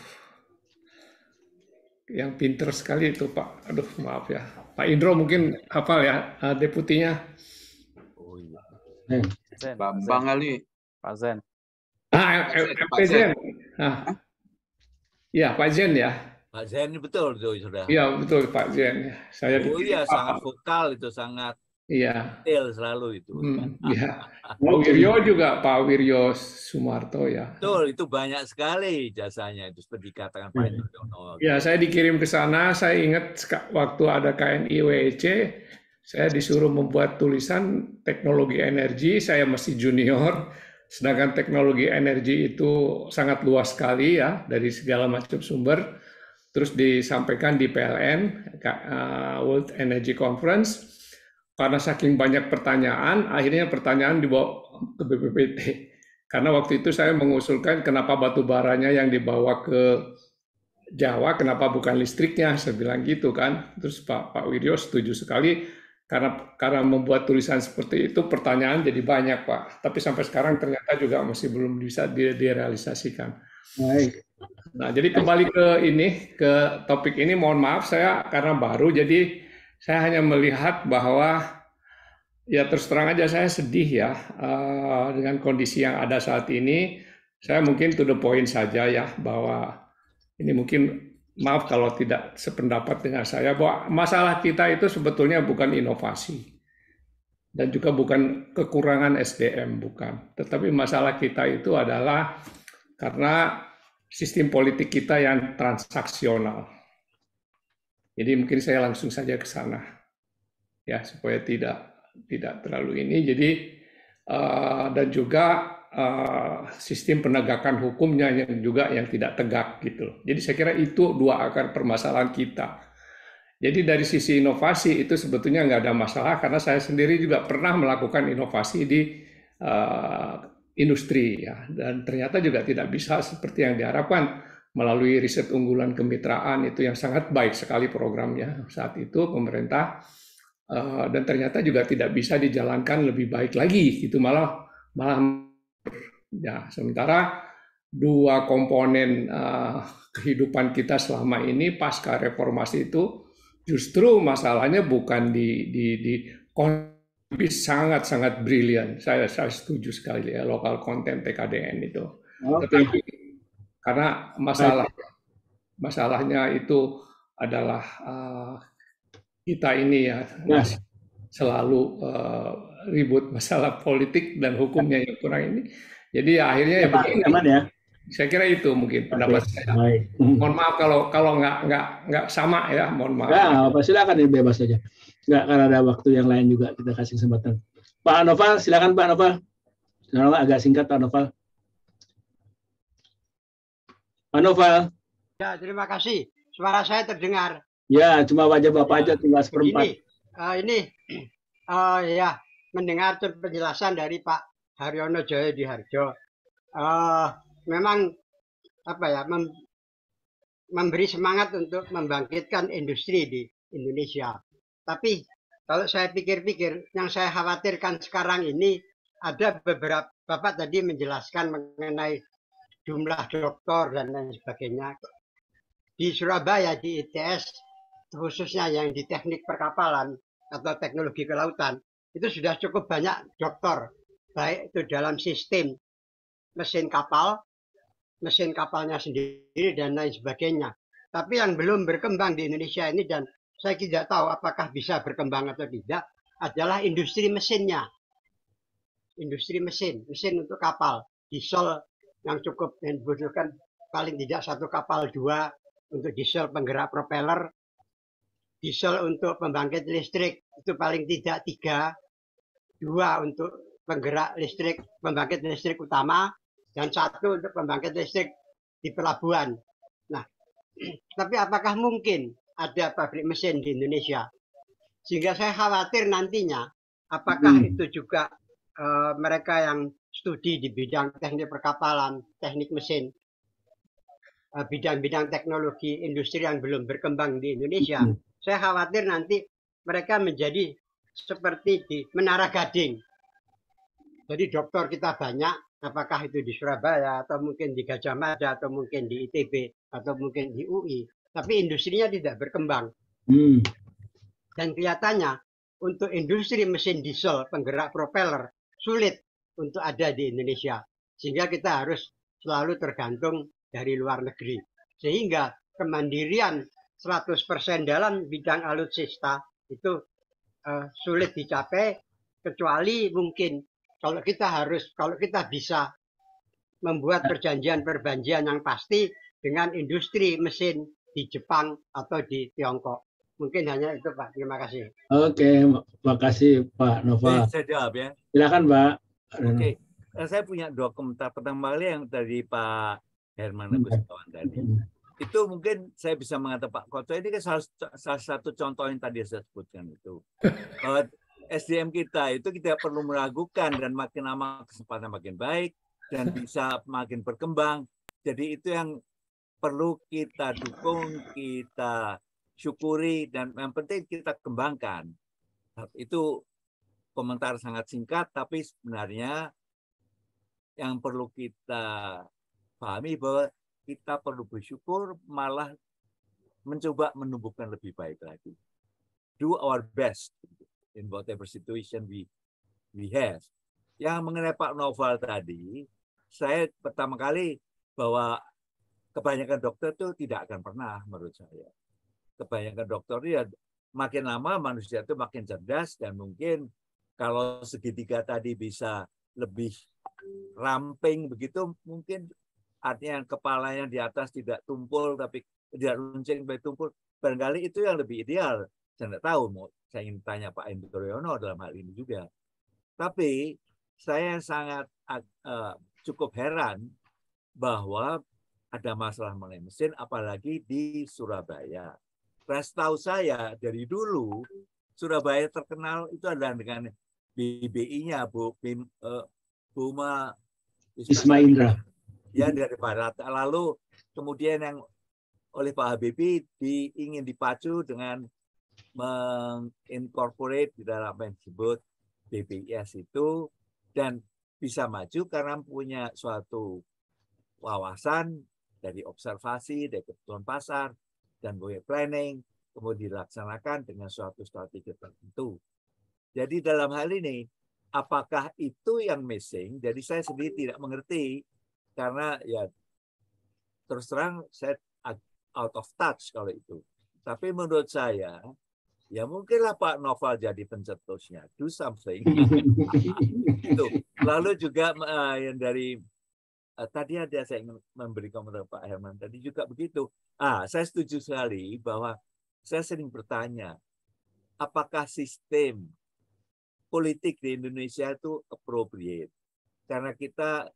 yang pinter sekali itu Pak, aduh maaf ya Pak Indro mungkin hafal ya deputinya. Oh iya. Bambang kali. Pak Zen. Pak Zen. Iya Pak Zen ya. Pak Zen betul tuh sudah. Iya betul Pak Zen. Saya sangat vokal itu, sangat Iya. detail selalu itu. Ya. Pak Wiryo juga, Pak Wiryo Sumarto ya. Betul, itu banyak sekali jasanya itu seperti dikatakan Pak Indrono. Ya, saya dikirim ke sana. Saya ingat waktu ada KNI WEC, saya disuruh membuat tulisan teknologi energi. Saya masih junior, sedangkan teknologi energi itu sangat luas sekali ya dari segala macam sumber. Terus disampaikan di PLN, World Energy Conference. Karena saking banyak pertanyaan, akhirnya pertanyaan dibawa ke BPPT. Karena waktu itu saya mengusulkan kenapa batu baranya yang dibawa ke Jawa, kenapa bukan listriknya? Saya bilang gitu kan. Terus Pak Wiryo setuju sekali karena membuat tulisan seperti itu pertanyaan jadi banyak Pak. Tapi sampai sekarang ternyata juga masih belum bisa direalisasikan. Baik. Nah, jadi kembali ke topik ini, mohon maaf saya karena baru, jadi saya hanya melihat bahwa ya terus terang aja saya sedih ya dengan kondisi yang ada saat ini. Saya mungkin to the point saja ya, bahwa ini mungkin maaf kalau tidak sependapat dengan saya, bahwa masalah kita itu sebetulnya bukan inovasi dan juga bukan kekurangan SDM, bukan. Tetapi masalah kita itu adalah karena sistem politik kita yang transaksional. Jadi mungkin saya langsung saja ke sana, ya supaya tidak terlalu ini. Jadi dan juga sistem penegakan hukumnya yang tidak tegak gitu. Jadi saya kira itu dua akar permasalahan kita. Jadi dari sisi inovasi itu sebetulnya nggak ada masalah karena saya sendiri juga pernah melakukan inovasi di industri ya, dan ternyata juga tidak bisa seperti yang diharapkan. Melalui riset unggulan kemitraan itu yang sangat baik sekali programnya saat itu pemerintah, dan ternyata juga tidak bisa dijalankan lebih baik lagi gitu, malah ya. Sementara dua komponen kehidupan kita selama ini pasca reformasi itu justru masalahnya bukan di sangat brilian. Saya setuju sekali ya, lokal konten TKDN itu. Tetapi karena masalahnya itu adalah kita ini ya selalu ribut masalah politik dan hukumnya yang kurang ini. Jadi akhirnya ya begini. Ya. Saya kira itu mungkin pendapat saya. Mohon maaf kalau nggak sama ya, mohon maaf. Nggak apa, silakan bebas saja. Nggak, karena ada waktu yang lain juga kita kasih kesempatan. Pak Noval, silakan Pak Noval. Agak singkat Pak Noval. Pak Noval. Ya, terima kasih. Suara saya terdengar. Ya, cuma wajah Bapak aja tinggal seperempat. Ya, mendengar penjelasan dari Pak Haryono Jayadiharjo. Memang memberi semangat untuk membangkitkan industri di Indonesia. Tapi kalau saya pikir-pikir, yang saya khawatirkan sekarang ini ada beberapa, Bapak tadi menjelaskan mengenai jumlah doktor dan lain sebagainya. Di Surabaya, di ITS, khususnya yang di teknik perkapalan atau teknologi kelautan, itu sudah cukup banyak dokter, baik itu dalam sistem mesin kapalnya sendiri, dan lain sebagainya. Tapi yang belum berkembang di Indonesia ini, dan saya tidak tahu apakah bisa berkembang atau tidak, adalah industri mesinnya. Industri mesin untuk kapal, diesel yang cukup membutuhkan paling tidak satu kapal 2 untuk diesel penggerak propeller, diesel untuk pembangkit listrik itu paling tidak 2 untuk penggerak listrik, pembangkit listrik utama, dan 1 untuk pembangkit listrik di pelabuhan. Nah, tapi apakah mungkin ada pabrik mesin di Indonesia? Sehingga saya khawatir nantinya apakah itu juga mereka yang studi di bidang teknik perkapalan, teknik mesin, bidang-bidang teknologi industri yang belum berkembang di Indonesia, saya khawatir nanti mereka menjadi seperti di Menara Gading. Jadi dokter kita banyak, apakah itu di Surabaya, atau mungkin di Gajah Mada, atau mungkin di ITB, atau mungkin di UI, tapi industrinya tidak berkembang. Dan kelihatannya untuk industri mesin diesel penggerak propeller sulit untuk ada di Indonesia, sehingga kita harus selalu tergantung dari luar negeri, sehingga kemandirian 100% dalam bidang alutsista itu sulit dicapai, kecuali mungkin kalau kita bisa membuat perjanjian yang pasti dengan industri mesin di Jepang atau di Tiongkok. Mungkin hanya itu, Pak. Terima kasih. Oke, makasih Pak Nova. Saya jawab ya. Silakan Pak. Oke, saya punya 2 komentar. Pertama kali yang dari Pak Herman Agus kawan tadi. Itu mungkin saya bisa mengatakan Pak Koco ini kan salah satu contoh yang tadi saya sebutkan itu. Bahwa SDM kita itu kita perlu meragukan dan makin lama kesempatan makin baik dan bisa makin berkembang. Jadi itu yang perlu kita dukung, kita syukuri, dan yang penting kita kembangkan. Itu komentar sangat singkat, tapi sebenarnya yang perlu kita pahami bahwa kita perlu bersyukur, malah mencoba menumbuhkan lebih baik lagi. Do our best in whatever situation we have. Yang mengenai Pak Noval tadi, saya pertama kali bahwa kebanyakan dokter itu tidak akan pernah, menurut saya. Kebanyakan dokter ya makin lama manusia itu makin cerdas, dan mungkin kalau segitiga tadi bisa lebih ramping begitu, mungkin artinya kepalanya di atas tidak tumpul, tapi tidak runcing tapi tumpul. Barangkali itu yang lebih ideal. Saya tidak tahu, saya ingin tanya Pak Indroyono dalam hal ini juga. Tapi saya sangat cukup heran bahwa ada masalah mengenai mesin, apalagi di Surabaya. Tahu saya dari dulu Surabaya terkenal itu adalah dengan BBI-nya, Buma Wisma Indra. Ya, dari barat. Lalu kemudian yang oleh Pak Habibie ingin dipacu dengan mengincorporate di dalam apa yang disebut BPIS itu, dan bisa maju karena punya suatu wawasan dari observasi, dari kebutuhan pasar, dan planning, kemudian dilaksanakan dengan suatu strategi tertentu. Jadi dalam hal ini, apakah itu yang missing? Jadi saya sendiri tidak mengerti, karena ya terus terang saya out of touch kalau itu. Tapi menurut saya, ya mungkinlah Pak Noval jadi pencetusnya. Do something. Itu. Lalu juga yang dari tadi ada saya ingin memberi komentar Pak Herman tadi juga begitu. Saya setuju sekali bahwa saya sering bertanya, apakah sistem politik di Indonesia itu appropriate? Karena kita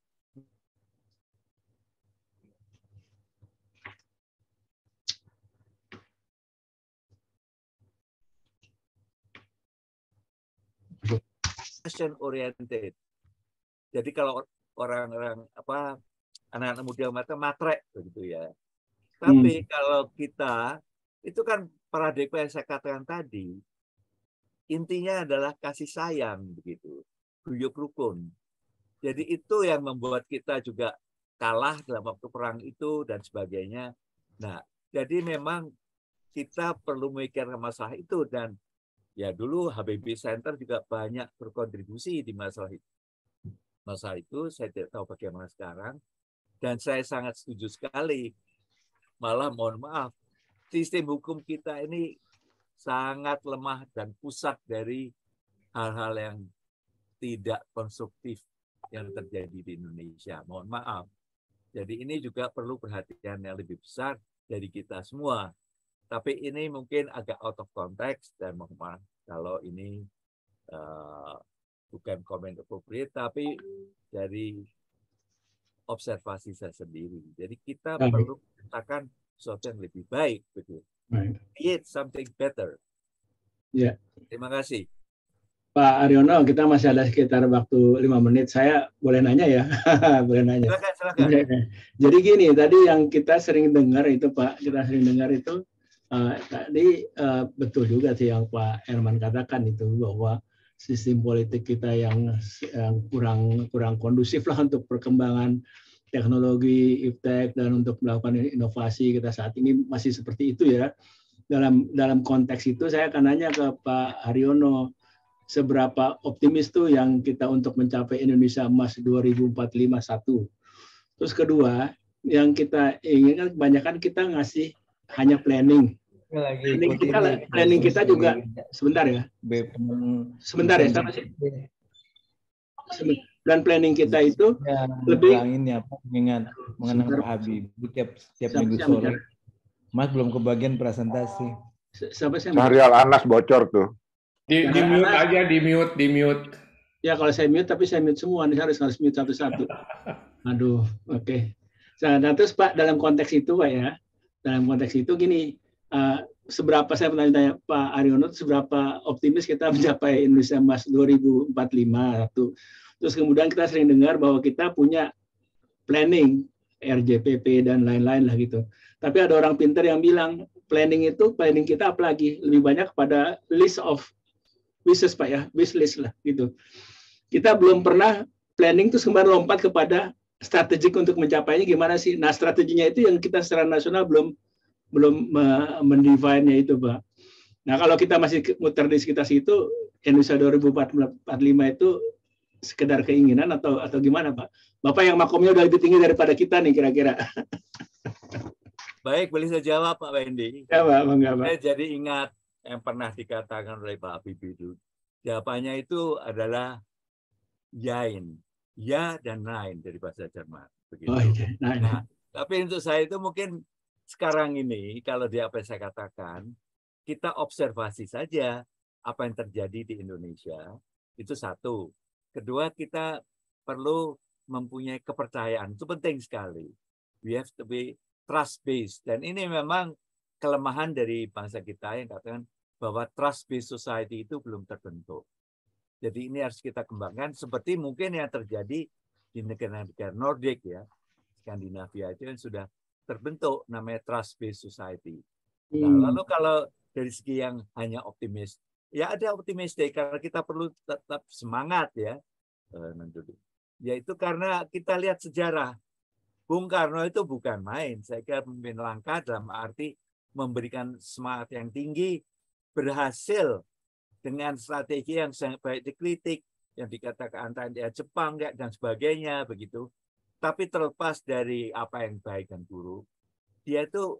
oriented. Jadi kalau orang-orang anak-anak muda matre begitu ya. Tapi kalau kita itu kan paradigma yang saya katakan tadi, intinya adalah kasih sayang begitu, guyub rukun. Jadi itu yang membuat kita juga kalah dalam waktu perang itu dan sebagainya. Nah, jadi memang kita perlu memikirkan masalah itu, dan ya dulu HBB Center juga banyak berkontribusi di masalah itu. Masalah itu saya tidak tahu bagaimana sekarang, dan saya sangat setuju sekali. Malah mohon maaf, sistem hukum kita ini sangat lemah dan pusat dari hal-hal yang tidak konstruktif yang terjadi di Indonesia. Mohon maaf. Jadi ini juga perlu perhatian yang lebih besar dari kita semua. Tapi ini mungkin agak out of context, dan mohon maaf kalau ini bukan comment appropriate, tapi dari observasi saya sendiri. Jadi kita perlu menciptakan sesuatu yang lebih baik, begitu. Create something better. Ya. Terima kasih. Pak Aryono, kita masih ada sekitar waktu 5 menit. Saya boleh nanya ya? Boleh nanya. Silakan. Jadi gini, tadi yang kita sering dengar itu Pak, tadi betul juga sih yang Pak Herman katakan itu, bahwa sistem politik kita yang kurang kondusif lah untuk perkembangan teknologi, iptek, dan untuk melakukan inovasi kita saat ini masih seperti itu ya. Dalam konteks itu saya akan nanya ke Pak Haryono, seberapa optimis tuh yang kita untuk mencapai Indonesia Emas 2045 satu. Terus kedua, yang kita inginkan kebanyakan kita ngasih hanya planning, Planning kita juga sebentar ya. Sebentar ya, sama sih. Dan planning kita itu lebih ini apa mengenang Pak Habib tiap minggu sore. Mas belum kebagian presentasi. Siapa sih? Syahrial Anas bocor tuh. Di mute aja, di mute. Ya kalau saya mute, tapi saya mute semua. Nih harus mute satu-satu. Aduh, oke. Nah, terus Pak, dalam konteks itu Pak ya, dalam konteks itu gini, seberapa saya pernah tanya Pak Aryono, seberapa optimis kita mencapai Indonesia Emas 2045 satu. Terus kemudian kita sering dengar bahwa kita punya planning RJPP dan lain-lain lah gitu. Tapi ada orang pintar yang bilang planning kita apalagi lebih banyak pada list of wishes Pak ya, wish list lah gitu. Kita belum pernah planning terus kembali lompat kepada strategik untuk mencapainya gimana sih? Nah strateginya itu yang kita secara nasional belum mendefine-nya itu Pak. Nah kalau kita masih muter di sekitar situ, Indonesia 2045 itu sekedar keinginan atau gimana Pak? Bapak yang makomnya udah lebih tinggi daripada kita nih kira-kira. Baik, boleh saya jawab Pak Wendy? Ya Pak, bangga Pak. Saya jadi ingat yang pernah dikatakan oleh Pak Habibie itu. Jawabannya itu adalah Yain, ya dan nein dari bahasa Jerman. Begitu. Oh, iya. Nah, tapi untuk saya itu mungkin sekarang ini kalau di apa yang saya katakan, kita observasi saja apa yang terjadi di Indonesia. Itu satu. Kedua, kita perlu mempunyai kepercayaan. Itu penting sekali. We have to be trust-based. Dan ini memang kelemahan dari bangsa kita yang katakan bahwa trust-based society itu belum terbentuk. Jadi ini harus kita kembangkan seperti mungkin yang terjadi di negara-negara Nordik ya. Skandinavia itu yang sudah terbentuk namanya trust-based society. Nah, lalu kalau dari segi yang hanya optimis, ya ada optimistik karena kita perlu tetap semangat ya. Yaitu karena kita lihat sejarah. Bung Karno itu bukan main. Saya kira pemimpin langka dalam arti memberikan semangat yang tinggi, berhasil dengan strategi yang sangat baik dikritik, yang dikatakan antara Jepang dan sebagainya begitu. Tapi terlepas dari apa yang baik dan buruk, dia itu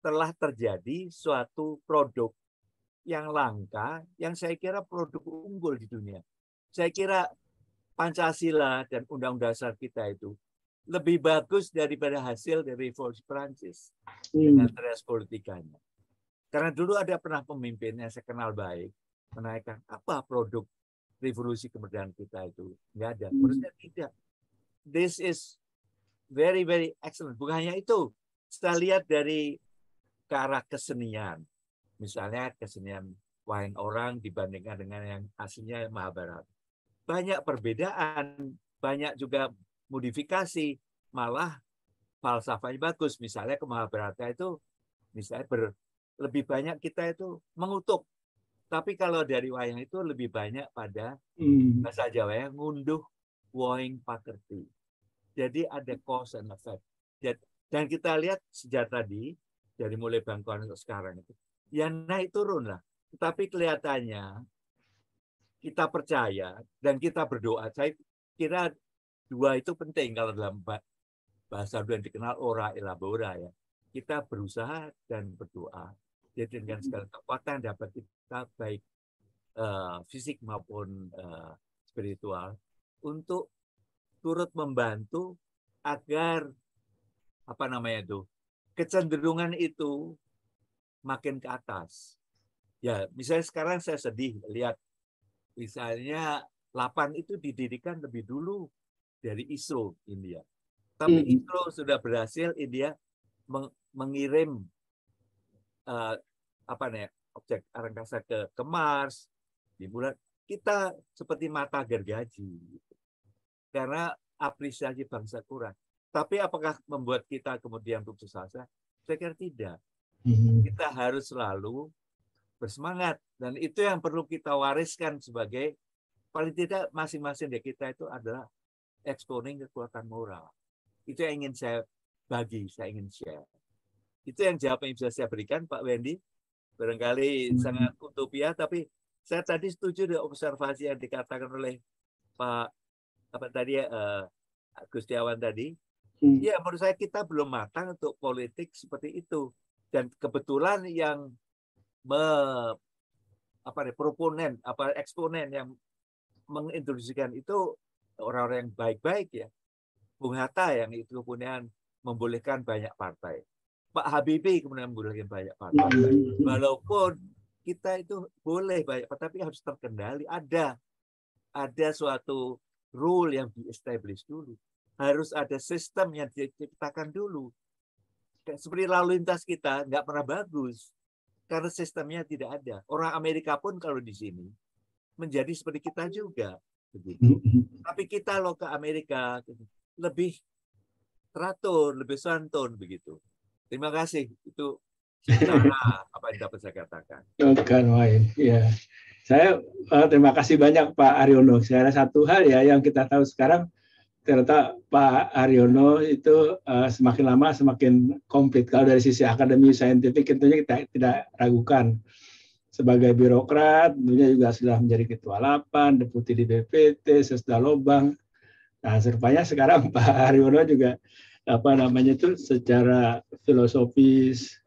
telah terjadi suatu produk yang langka, yang saya kira produk unggul di dunia. Saya kira Pancasila dan Undang-Undang Dasar kita itu lebih bagus daripada hasil dari Revolusi Prancis dengan teorias politikanya. Karena dulu ada pernah pemimpin yang saya kenal baik menaikkan apa produk revolusi kemerdekaan kita itu nggak ada. Menurut saya tidak. This is very very excellent. Bukan hanya itu, kita lihat dari ke arah kesenian, misalnya kesenian wayang orang dibandingkan dengan yang aslinya Mahabharata. Banyak perbedaan, banyak juga modifikasi, malah falsafahnya bagus. Misalnya ke Mahabharata itu, misalnya lebih banyak kita itu mengutuk. Tapi kalau dari wayang itu lebih banyak pada bahasa Jawa yang ngunduh woing pakerti. Jadi ada cause and effect. Dan kita lihat sejak tadi, dari mulai Bangkuan untuk sekarang itu, ya naik turun lah. Tetapi kelihatannya kita percaya dan kita berdoa. Saya kira dua itu penting kalau dalam bahasa yang dikenal ora elabora ya. Kita berusaha dan berdoa. Jadi dengan segala kekuatan dapat kita baik fisik maupun spiritual untuk turut membantu agar apa namanya itu kecenderungan itu makin ke atas. Ya, misalnya sekarang saya sedih lihat misalnya 8 itu didirikan lebih dulu dari ISRO India. Tapi ISRO sudah berhasil India mengirim objek angkasa ke Mars di bulan. Kita seperti mata gergaji karena apresiasi bangsa kurang. Tapi apakah membuat kita kemudian putus asa? Saya kira tidak. Kita harus selalu bersemangat dan itu yang perlu kita wariskan sebagai paling tidak masing-masing dari kita itu adalah exponing kekuatan moral. Itu yang ingin saya bagi, saya ingin share. Itu yang jawaban yang bisa saya berikan, Pak Wendy. Barangkali sangat utopia, tapi saya tadi setuju dengan observasi yang dikatakan oleh Pak Gustiawan tadi. Ya, menurut saya kita belum matang untuk politik seperti itu. Dan kebetulan yang proponen, eksponen yang mengintroduksikan itu orang-orang yang baik-baik ya. Bung Hatta yang itu kemudian membolehkan banyak partai. Pak Habibie kemudian membolehkan banyak partai. Walaupun kita itu boleh banyak partai, tapi harus terkendali. Ada suatu rule yang di-establish dulu. Harus ada sistem yang diciptakan dulu. Seperti lalu lintas kita nggak pernah bagus. Karena sistemnya tidak ada. Orang Amerika pun kalau di sini menjadi seperti kita juga. Begitu. Tapi kita loh ke Amerika lebih teratur, lebih santun begitu. Terima kasih. Itu secara apa yang dapat saya katakan. Bukan main. Ya. Saya terima kasih banyak Pak Haryono. Saya ada satu hal ya yang kita tahu sekarang, ternyata Pak Haryono itu semakin lama semakin komplit. Kalau dari sisi akademi saintifik tentunya kita tidak ragukan. Sebagai birokrat tentunya juga sudah menjadi ketua 8, deputi di BPT, Sesda Lobang. Nah, serupanya sekarang Pak Haryono juga secara filosofis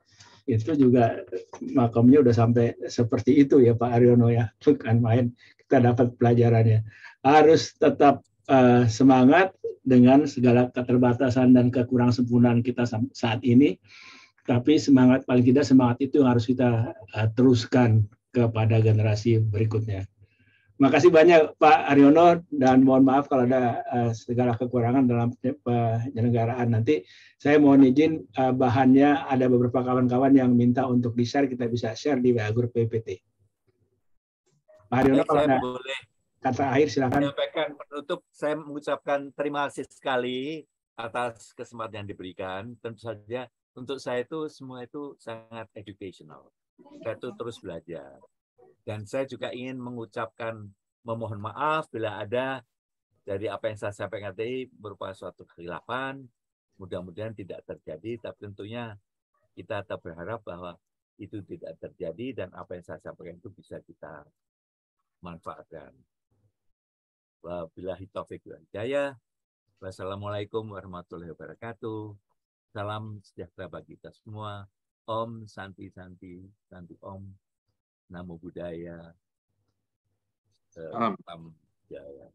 itu juga makamnya udah sampai seperti itu ya Pak Haryono ya, bukan main. Kita dapat pelajarannya. Harus tetap semangat dengan segala keterbatasan dan kekurangan kita saat ini, tapi semangat, paling tidak semangat itu yang harus kita teruskan kepada generasi berikutnya. Makasih banyak Pak Haryono, dan mohon maaf kalau ada segala kekurangan dalam penyelenggaraan. Nanti saya mohon izin bahannya ada beberapa kawan-kawan yang minta untuk di-share, kita bisa share di WA Grup PPT. Pak Haryono, kalau ada kata akhir silakan. Menyampaikan penutup, saya mengucapkan terima kasih sekali atas kesempatan yang diberikan. Tentu saja untuk saya itu semua itu sangat educational. Saya itu terus belajar. Dan saya juga ingin mengucapkan memohon maaf bila ada dari apa yang saya sampaikan tadi berupa suatu kekhilafan. Mudah-mudahan tidak terjadi, tapi tentunya kita tetap berharap bahwa itu tidak terjadi dan apa yang saya sampaikan itu bisa kita manfaatkan. Wabillahi taufiq wal hidayah. Wassalamualaikum warahmatullahi wabarakatuh. Salam sejahtera bagi kita semua. Om Santi Santi Santi Om. Namo Buddhaya. Salam Jaya.